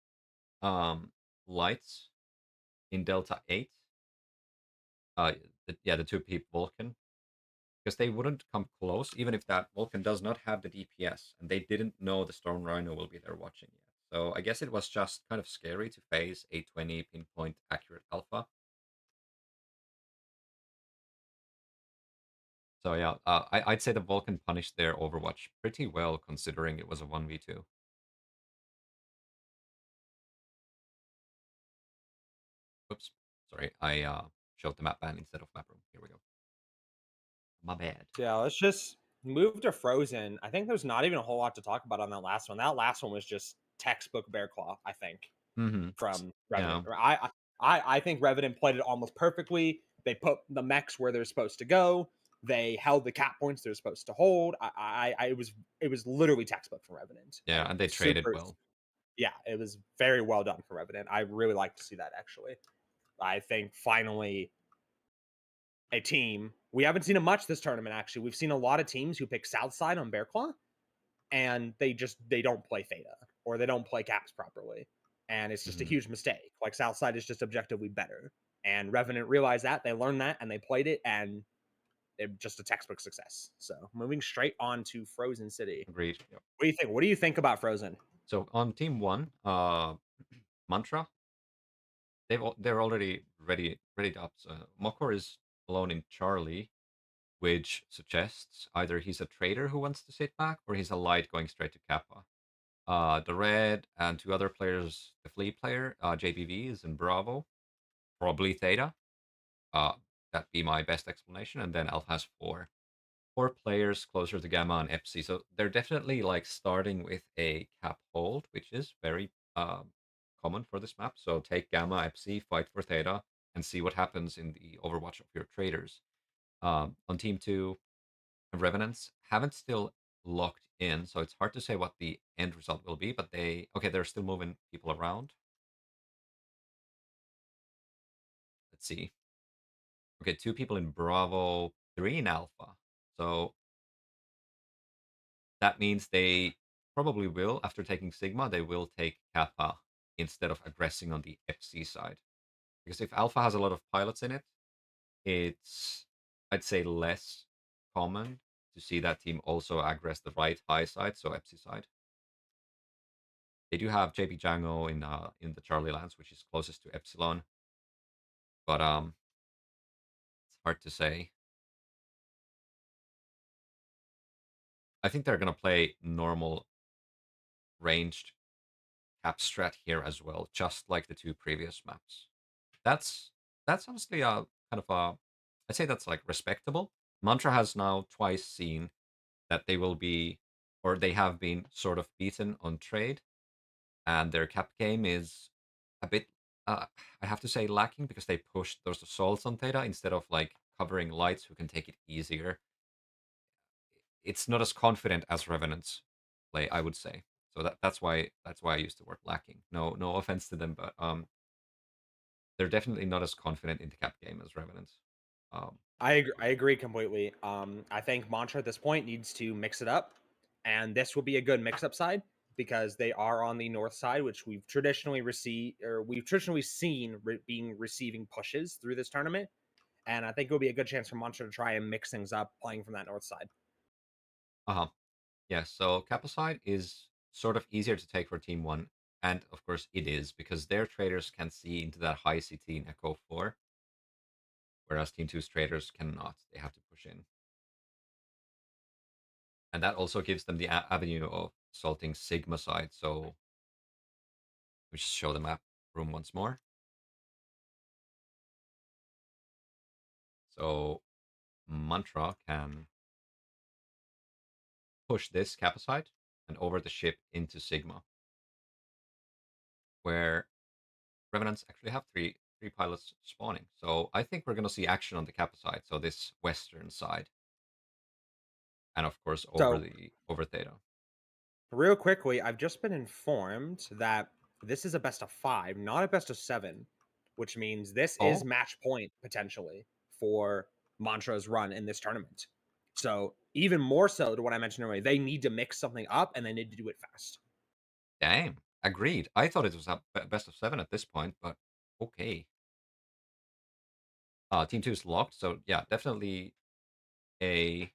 lights in Delta 8, uh, the two peep Vulcan, because they wouldn't come close, even if that Vulcan does not have the DPS, and they didn't know the Storm Rhino will be there watching yet. So I guess it was just kind of scary to face a 20 pinpoint accurate alpha. So yeah, I'd say the Vulcan punished their Overwatch pretty well, considering it was a 1v2. Oops, sorry, I showed the map ban instead of map room. Here we go. My bad. Yeah, let's just move to Frozen. I think there's not even a whole lot to talk about on that last one. That last one was just textbook Bear Claw, I think, Mm-hmm. from Yeah. Revenant. I think Revenant played it almost perfectly. They put the mechs where they're supposed to go. They held the cap points they're supposed to hold. It was literally textbook from Revenant. Yeah, Like and they traded super, well. yeah, it was very well done for Revenant. I really like to see that actually. I think finally a team. We haven't seen it much this tournament. Actually, we've seen a lot of teams who pick Southside on Bear Claw, and they don't play Theta or they don't play Caps properly, and it's just a Mm-hmm. huge mistake. Like Southside is just objectively better, and Revenant realized that, they learned that, and they played it, and it just a textbook success. So moving straight on to Frozen City. Agreed. Yep. What do you think? What do you think about Frozen? So on team one, Mantra, they're already ready up. So Mokor is alone in Charlie, which suggests either he's a trader who wants to sit back or he's a light going straight to Kappa. The red and two other players, the flea player, JBV is in Bravo, probably Theta. Uh, that'd be my best explanation. And then Alpha has four players closer to Gamma and Epsi. So they're definitely like starting with a cap hold, which is very common for this map. So take Gamma, Epsi, fight for Theta, and see what happens in the Overwatch of your traders. On team two, Revenants haven't still locked in, so it's hard to say what the end result will be. But they're still moving people around. Let's see. Okay, two people in Bravo, three in Alpha. So that means they probably will, after taking Sigma, they will take Kappa instead of aggressing on the FC side. Because if Alpha has a lot of pilots in it, it's, I'd say, less common to see that team also aggress the right high side, so FC side. They do have JP Django in the Charlie Lands, which is closest to Epsilon, but it's hard to say. I think they're gonna play normal ranged cap strat here as well, just like the two previous maps. That's that's honestly kind of a, I'd say that's like respectable. Mantra has now twice seen that they will be, or they have been sort of beaten on trade, and their cap game is a bit, I have to say, lacking because they pushed those assaults on Theta instead of like covering lights who can take it easier. It's not as confident as Revenants play, I would say. So that's why I used the word lacking. No offense to them, but they're definitely not as confident in the cap game as Revenants. Um, I agree completely. I think Mantra at this point needs to mix it up, and this will be a good mix-up side because they are on the north side, which we've traditionally seen being receiving pushes through this tournament, and I think it will be a good chance for Mantra to try and mix things up playing from that north side. uh-huh. Yeah, so Kappa side is sort of easier to take for Team 1, and of course it is, because their traders can see into that high CT in Echo 4, whereas Team Two's traders cannot. They have to push in. And that also gives them the avenue of assaulting Sigma side, so we just show the map room once more. So Mantra can push this Kappa side and over the ship into Sigma, where Revenants actually have three pilots spawning. So I think we're gonna see action on the Kappa side, so this western side, and of course So over Theta. real quickly, I've just been informed that this is a best of 5, not a best of 7, which means this is Oh, match point potentially for Mantra's run in this tournament. So even more so to what I mentioned earlier, they need to mix something up and they need to do it fast. damn. Agreed. I thought it was a best of 7 at this point, but okay. Team 2 is locked, so yeah, definitely a...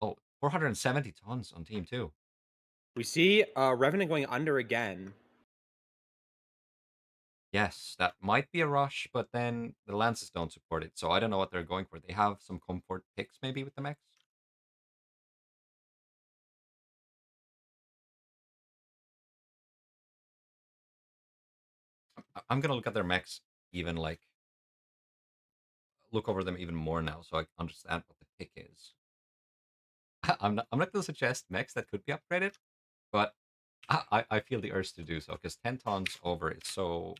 Oh, 470 tons on Team 2. We see Revenant going under again. Yes, that might be a rush, but then the lances don't support it, so I don't know what they're going for. They have some comfort picks maybe with the mechs? I'm gonna look at their mechs even, like, look over them even more now so I understand what the pick is. I'm not gonna suggest mechs that could be upgraded, but I feel the urge to do so, because 10 tons over is so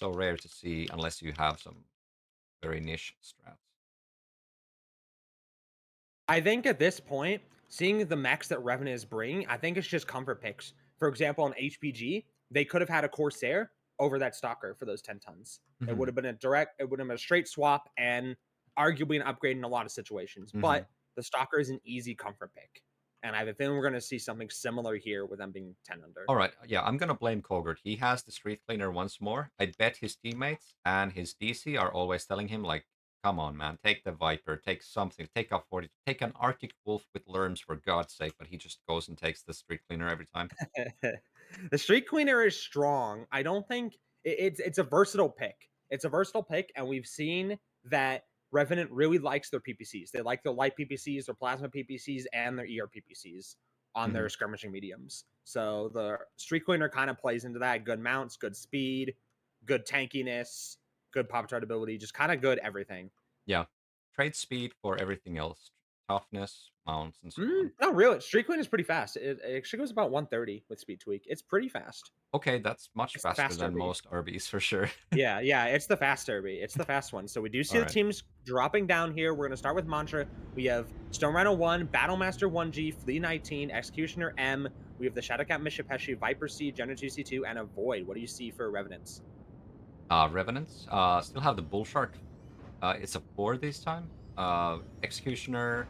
rare to see unless you have some very niche strats. I think at this point, seeing the mechs that Revenant is bringing, I think it's just comfort picks. For example, on HPG, they could have had a Corsair over that Stalker for those 10 tons. It would Mhm, have been it would have been a straight swap and arguably an upgrade in a lot of situations. mhm. But the Stalker is an easy comfort pick. And I have a feeling we're going to see something similar here with them being 10 under. Alright, yeah, I'm gonna blame Kogurt. He has the Street Cleaner once more. I bet his teammates and his DC are always telling him, like, "Come on, man, take the Viper, take something, take a 40, take an Arctic Wolf with Lerms for God's sake," but he just goes and takes the Street Cleaner every time. The Street Cleaner is strong. I don't think it's a versatile pick. It's a versatile pick, and we've seen that Revenant really likes their PPCs. They like their light PPCs, their plasma PPCs, and their ER PPCs on their Mhm. skirmishing mediums. So the Street Cleaner kind of plays into that. Good mounts, good speed, good tankiness, good pop chart ability, just kind of good everything. Yeah. Trade speed for everything else. Toughness, mounts, and so on. No, really, Street Cleaner is pretty fast. It actually goes about 130 with speed tweak. It's pretty fast. Okay, that's much It's the faster fast than derby. most RBs for sure. Yeah, yeah, it's the fast derby. It's the fast one. So we do see the Alright. teams dropping down here. We're gonna start with Mantra. We have Stone Rhino 1, Battlemaster 1G, Flea 19, Executioner M. We have the Shadowcat Mishipeshi, Viper C, General C2, and a Void. What do you see for Revenants? Revenants, still have the Bull Shark. It's a 4 this time. Executioner,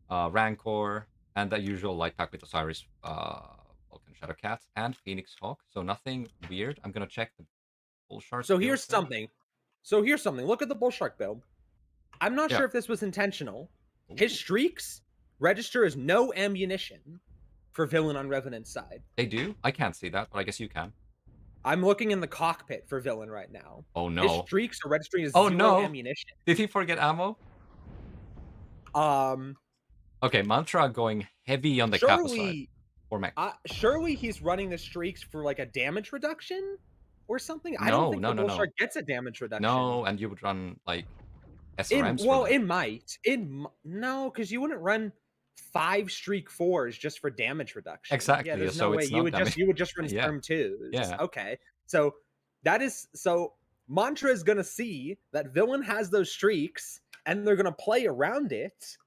Rancor, and the usual light pack with Osiris, Vulcan Shadowcat, and Phoenix Hawk. So nothing weird. I'm gonna check the Bull Shark So build here's then. something. So here's something. Look at the Bullshark build. I'm not Yeah. sure if this was intentional. His Ooh. streaks register as no ammunition for villain on Revenant's side. They do? I can't see that, but I guess you can. I'm looking in the cockpit for villain right now. Oh His no. streaks are registering as Oh zero no! ammunition. Did he forget ammo? Um, Okay, Mantra going heavy on the Kappa side. surely, For mech. surely he's running the streaks for like a damage reduction or something. I don't No, think no, the no, bull no. shark gets a damage reduction. No, and you would run, like, In SRMs for well, that. it might. No, because you wouldn't run 5 streak 4s just for damage reduction. Yeah, Exactly, there's no so way it's not damage. you would just run Yeah, Storm 2s. yeah. Okay, so that is so Mantra is gonna see that villain has those streaks and they're gonna play around it,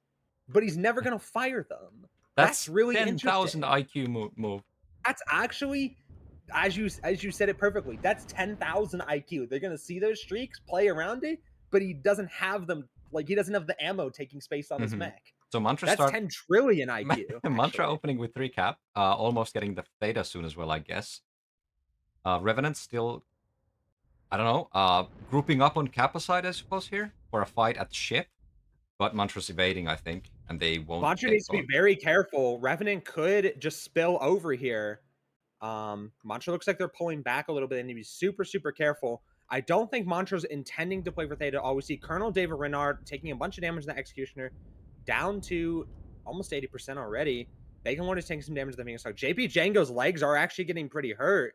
but he's never gonna fire them. That's That's really 10,000 interesting. IQ move. That's actually, as you said it perfectly. That's 10,000 IQ. They're gonna see those streaks, play around it, but he doesn't have them. Like he doesn't have the ammo taking space on his Mhm. mech. So Mantra That's start 10 trillion IQ, Mantra actually. opening with 3 cap, almost getting the Theta soon as well, I guess. Revenant still, I don't know, grouping up on Kappa side, I suppose, here, for a fight at ship, but Mantra's evading, I think, and they won't Mantra get needs to be caught. very careful. Revenant could just spill over here. Mantra looks like they're pulling back a little bit. They need to be super, super careful. I don't think Mantra's intending to play for Theta. All we see Colonel David Renard taking a bunch of damage to the Executioner, down to almost 80% already. Bacon Lord is taking some damage to the Phoenix Hawk. JP Django's legs are actually getting pretty hurt.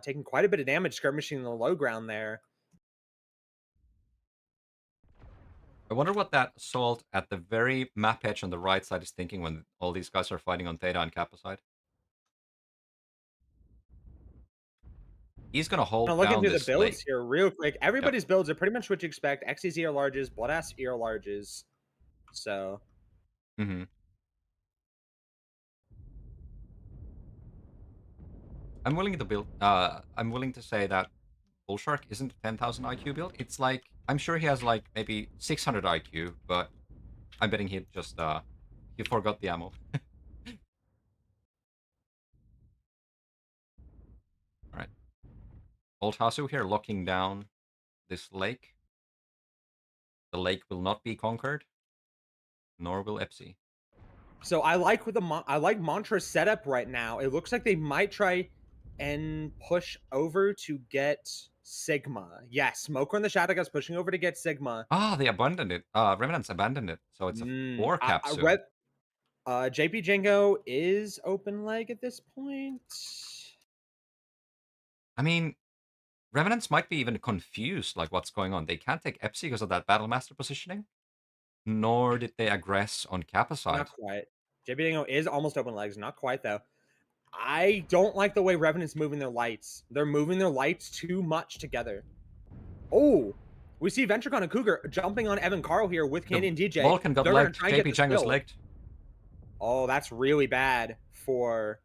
Taking quite a bit of damage skirmishing in the low ground there. I wonder what that Assault at the very map edge on the right side is thinking when all these guys are fighting on Theta and Kappa side. He's gonna Now hold looking down through the this lake. builds here real quick. Yep. Everybody's builds are pretty much what you expect. XEZ are larges, Bloodass are larges. So Hmm. I'm willing to say that Bullshark isn't a 10,000 IQ build. It's like, I'm sure he has like maybe 600 IQ, but I'm betting he just, he forgot the ammo. Old Hasu here locking down this lake. The lake will not be conquered, nor will Epsi. So I like what I like Mantra's setup right now. It looks like they might try and push over to get Sigma. Yes, Smoker and the Shadow Guys pushing over to get Sigma. Ah, they abandoned it. Revenants abandoned it, so it's a 4 cap I soon. read JP Django is open leg at this point. I mean, Revenants might be even confused, like what's going on. They can't take Epsi because of that Battlemaster positioning, nor did they aggress on Kappa Not side. quite. JP Django is almost open legs. Not quite though. I don't like the way Revenant's moving their lights. They're moving their lights too much together. Oh, we see Ventricon and Cougar jumping on Evan Carl here with The Canadian DJ. Vulcan got They're going to legged. try and get JP this Django's kill. legged. Oh, that's really bad for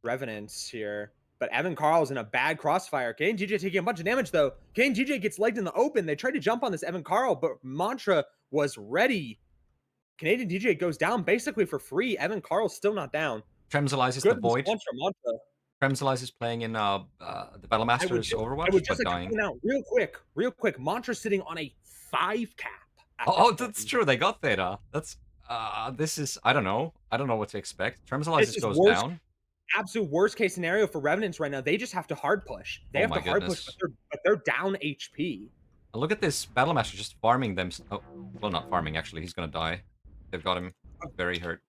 Revenants here. But Evan Carl's in a bad crossfire. Canadian DJ taking a bunch of damage, though. Canadian DJ gets legged in the open. They tried to jump on this Evan Carl, but Mantra was ready. Canadian DJ goes down basically for free. Evan Carl's still not down. Tremzalize is the Good Void. response from Mantra. Tremzalize is playing in the I would Battlemaster's just, Overwatch, but like to dying. point out real quick. Mantra sitting on a 5 cap. Oh, that's true. They got Theta. That's this is I don't know. I don't know what to expect. Tremzalize This just is goes worst, down. absolute worst case scenario for Revenants right now. They just have to hard push. They Oh have my to hard push, goodness. but they're down HP. And look at this Battlemaster just farming them. Oh, well, not farming actually. He's gonna die. They've got him very hurt.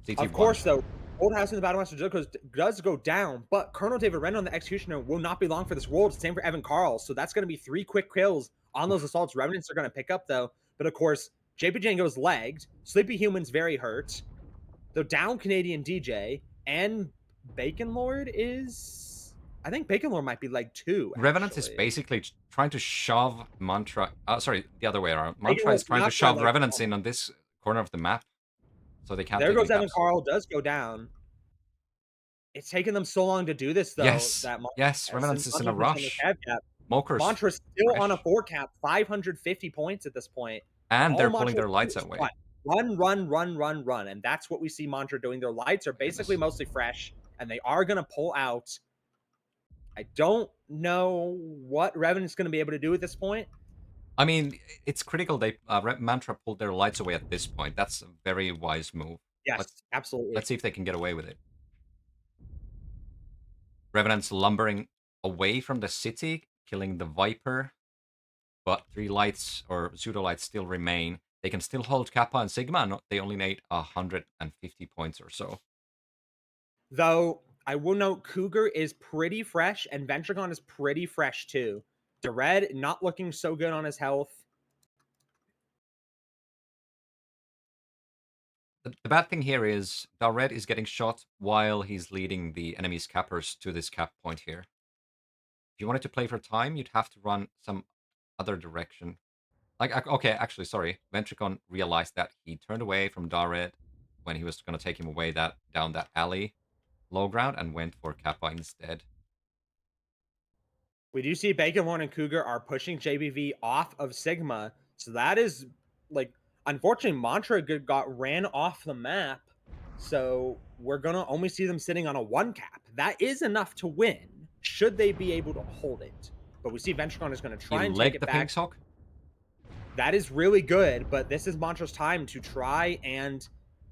Of CT1. course, though, Old House in the Battlemaster does go down, but Colonel David Wren on the Executioner will not be long for this world. Same for Evan Carl. So that's going to be 3 quick kills on those assaults. Revenants are going to pick up, though. But of course, JP Django's legged. Sleepy Human's very hurt. The down Canadian DJ and Bacon Lord is. I think Bacon Lord might be leg 2. Revenant is Actually. basically trying to shove Mantra. Sorry, the other way around. Bacon Mantra is Lord's trying to not quite shove leg Revenants 1. in on this corner of the map, so they can't There take any goes Evan caps. Carl. Does go down. It's taken them so long to do this, though. Yes, That yes. Revenants since is in a Mantra's been on the rush. tab cap. Moker's Mantra's still on a fresh, 4 cap, 550 points at this point. and All they're pulling Mantra their can do lights is away. run. And that's what we see Mantra doing. Their lights are basically Goodness. mostly fresh, and they are going to pull out. I don't know what Revenant's going to be able to do at this point. I mean, it's critical they Mantra pulled their lights away at this point. That's a very wise move. Yes, Let's absolutely. see if they can get away with it. Revenant's lumbering away from the city, killing the Viper, but 3 lights or pseudo lights still remain. They can still hold Kappa and Sigma, and they only need 150 points or so. Though, I will note Cougar is pretty fresh, and Ventricon is pretty fresh too. Dered not looking so good on his health. The bad thing here is Dalred is getting shot while he's leading the enemy's cappers to this cap point here. If you wanted to play for time, you'd have to run some other direction. Like, okay, actually, sorry. Ventricon realized that he turned away from Dalred when he was going to take him away down that alley low ground and went for Kappa instead. We do see Baconhorn and Cougar are pushing JBV off of Sigma. So that is, like, unfortunately, Mantra got ran off the map. So we're going to only see them sitting on a 1 cap. That is enough to win, should they be able to hold it. But we see Ventricon is going to try and take it the back. Pink's Hawk? That is really good, but this is Mantra's time to try and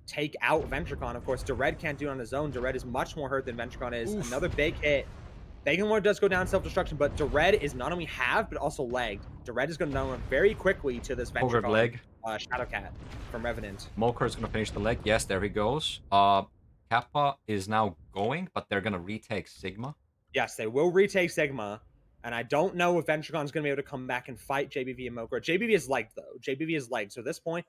take out Ventricon. Of course, Dered can't do it on his own. Dered is much more hurt than Ventricon is. Oof. Another big hit. Baconlord does go down self-destruction, but Dered is not only halved, but also legged. Dered is going to down very quickly to this Ventricon leg. Shadowcat from Revenant. Moker is going to finish the leg. Yes, there he goes. Kappa is now going, but they're going to retake Sigma. Yes, they will retake Sigma. And I don't know if Ventricon's going to be able to come back and fight JBV and Moker. JBV is legged, though. JBV is legged. So at this point,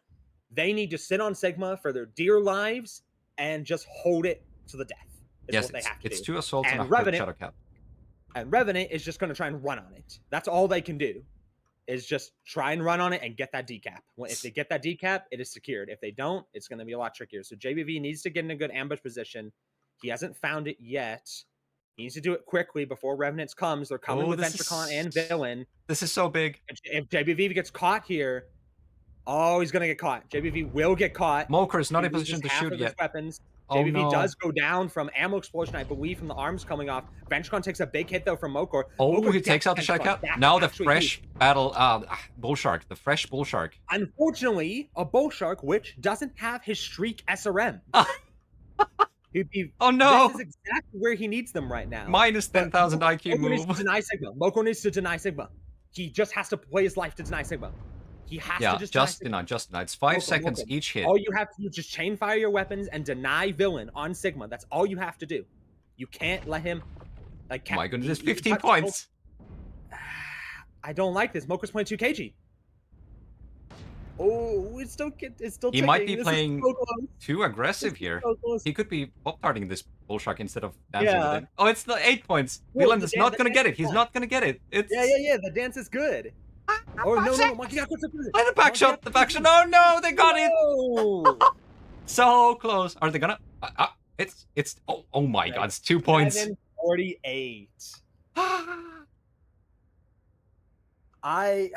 they need to sit on Sigma for their dear lives and just hold it to the death. Yes, what they have to it's do. 2 assaults and a hurt Revenant, Shadowcat. And Revenant is just going to try and run on it. That's all they can do, is just try and run on it and get that decap. If they get that decap, it is secured. If they don't, it's going to be a lot trickier. So JBV needs to get in a good ambush position. He hasn't found it yet. He needs to do it quickly before Revenants comes. They're coming with Ventricon and Villain. This is so big. If JBV gets caught here, Oh, he's gonna get caught. JBV will get caught. Moker is not He in loses position to half shoot of his yet. weapons. Oh JBV no. does go down from ammo explosion, I believe, from the arms coming off. Ventricon takes a big hit though from Mokor. Oh, Mokor he takes gets out the Ventricon. Shark. That could Now the actually be. fresh battle, Bull Shark. The fresh Bull Shark. Unfortunately, a Bull Shark, which doesn't have his Shriek SRMs. Oh This is no! exactly where he needs them right now. Minus But 10,000 IQ Moko needs to move. deny Sigma. Moko needs to deny Sigma. He just has to play his life to deny Sigma. He has to Yeah, just deny just Sigma. deny, just deny. It's 5 Moko, seconds Moko. each hit. All you have to do is just chain fire your weapons and deny villain on Sigma. That's all you have to do. You can't let him like Oh my goodness, it's he 15 touched points. I don't like this. Moko's playing 2 kg. Oh, it's still He might ticking. be This is playing so close. too aggressive This is here. so close. He could be pop-tarting this Bull Shark instead of dancing with Yeah. it. Oh, it's the 8 points. Well, Villain is not gonna get it. He's not gonna get it. It's... yeah. The dance is good. Oh no, 5 Monkey seconds! got quick through it. Play the back Monkey got shot, the quick back through shot. Oh no, they got it! No! So close. Are they gonna... it's... Oh my god, it's 2 points. 748. I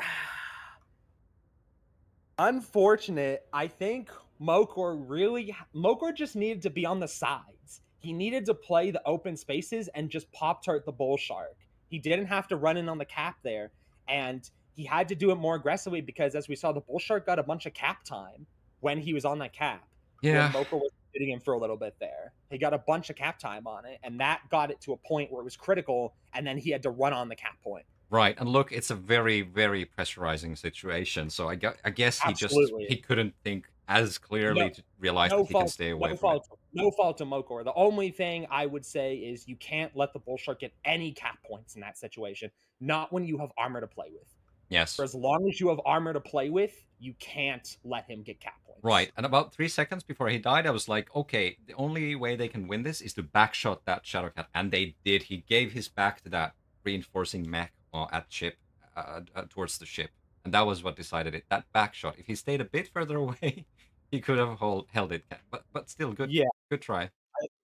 unfortunate. I think Mokor just needed to be on the sides. He needed to play the open spaces and just pop tart the Bull Shark. He didn't have to run in on the cap there, and he had to do it more aggressively because, as we saw, the Bull Shark got a bunch of cap time when he was on that cap. Yeah. When Mokor was hitting him for a little bit there, he got a bunch of cap time on it, and that got it to a point where it was critical, and then he had to run on the cap point. Right, and look, it's a very, very pressurizing situation. So I guess Absolutely. he couldn't think as clearly to realize No that he can fault, stay away from it. no fault to Mokor. The only thing I would say is you can't let the Bull Shark get any cap points in that situation. Not when you have armor to play with. Yes. For as long as you have armor to play with, you can't let him get cap points. Right, and about 3 seconds before he died, I was like, okay, the only way they can win this is to backshot that Shadowcat, and they did. He gave his back to that reinforcing mech at ship, towards the ship, and that was what decided it. That backshot. If he stayed a bit further away, he could have held it. But still, good. Yeah, good try.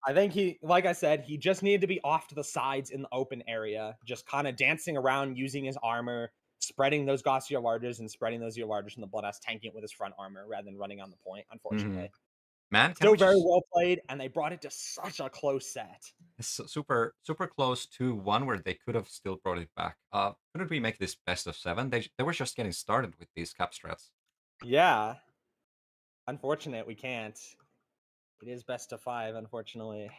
I think he, like I said, he just needed to be off to the sides in the open area, just kind of dancing around using his armor, spreading those Gaussier Larges and spreading those Larges from the Bloodhouse, tanking it with his front armor rather than running on the point, unfortunately. Man, still very well played, and they brought it to such a close set. Super close to one where they could have still brought it back. Couldn't we make this best of 7? They were just getting started with these cap strats. Yeah. Unfortunate, we can't. It is best of 5, unfortunately.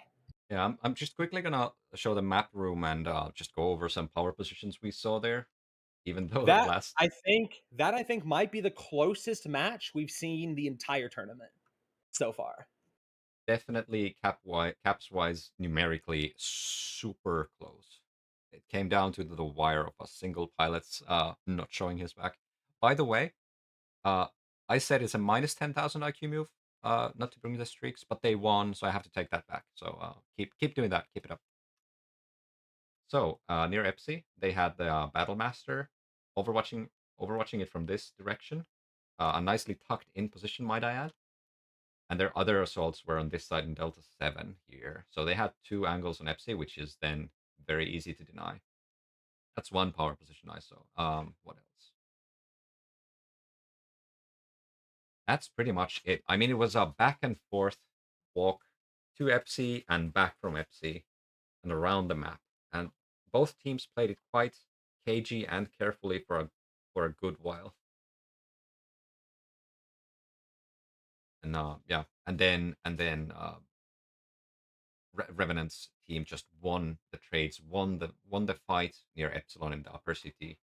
Yeah, I'm just quickly gonna show the map room and just go over some power positions we saw there. Even though the last... I think might be the closest match we've seen the entire tournament so far. Definitely caps-wise, numerically, super close. It came down to the wire of a single pilot's not showing his back. By the way, I said it's a minus 10,000 IQ move, not to bring the streaks, but they won, so I have to take that back. So keep doing that, keep it up. So near Epsi, they had the Battle Master overwatching it from this direction, a nicely tucked in position, might I add. And their other assaults were on this side in Delta 7 here. So they had 2 angles on Epsi, which is then very easy to deny. That's one power position I saw. What else? That's pretty much it. I mean, it was a back and forth walk to Epsi and back from Epsi and around the map. And both teams played it quite cagey and carefully for a good while. And yeah, and then Revenants team just won the trades, won the fight near Epsilon in the upper city.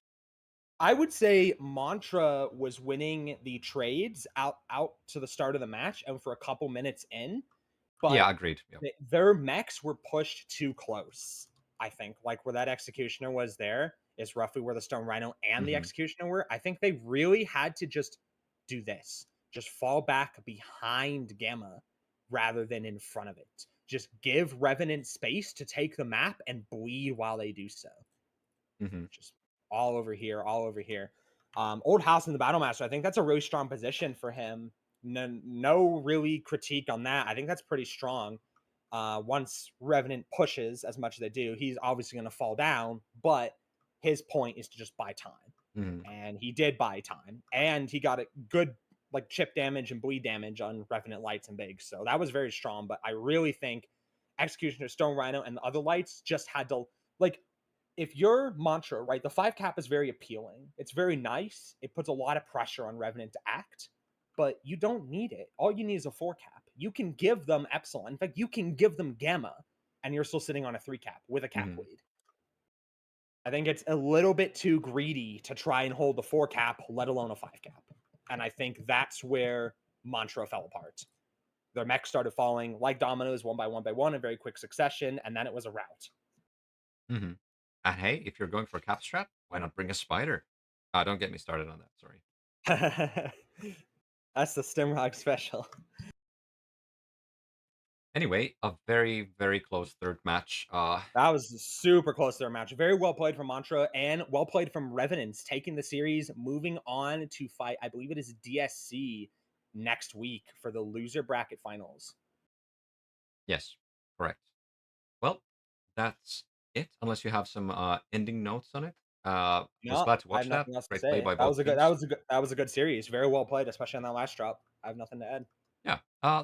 I would say Mantra was winning the trades out to the start of the match and for a couple minutes in. But yeah, agreed. Yep. Their mechs were pushed too close. I think like where that Executioner was there is roughly where the Stone Rhino and the Executioner were. I think they really had to just do this. Just fall back behind Gamma rather than in front of it. Just give Revenant space to take the map and bleed while they do so. Just all over here, all over here. Old House in the Battle Master, I think that's a really strong position for him. No really critique on that. I think that's pretty strong. Once Revenant pushes as much as they do, he's obviously going to fall down, but his point is to just buy time. And he did buy time, and he got a good like chip damage and bleed damage on Revenant lights and bigs. So that was very strong. But I really think Executioner, Stone Rhino, and the other lights just had to like if your mantra, right, the 5 cap is very appealing. It's very nice. It puts a lot of pressure on Revenant to act, but you don't need it. All you need is a 4 cap. You can give them Epsilon. In fact, you can give them Gamma, and you're still sitting on a 3 cap with a cap Mhm. lead. I think it's a little bit too greedy to try and hold the 4 cap, let alone a 5 cap. And I think that's where Mantra fell apart. Their mech started falling like dominoes, one by one, in very quick succession, and then it was a rout. Mhm. And hey, if you're going for a cap strat, why not bring a spider? Don't get me started on that. Sorry. That's the Stimrock special. Anyway, a very, very close third match. That was super close to their match. Very well played from Mantra and well played from Revenants, taking the series, moving on to fight, I believe it is DSC next week for the loser bracket finals. Yes, correct. Well, that's it. Unless you have some ending notes on it. Was No, glad to I have watch that. nothing else to Great play say. by That both was a good. That teams. was a good. That was a good series. Very well played, especially on that last drop. I have nothing to add. Yeah.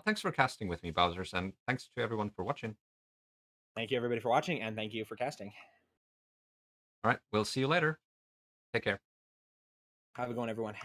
Thanks for casting with me, Bowser's, and thanks to everyone for watching. Thank you everybody for watching, and thank you for casting. All right, we'll see you later. Take care. Have a good one, everyone.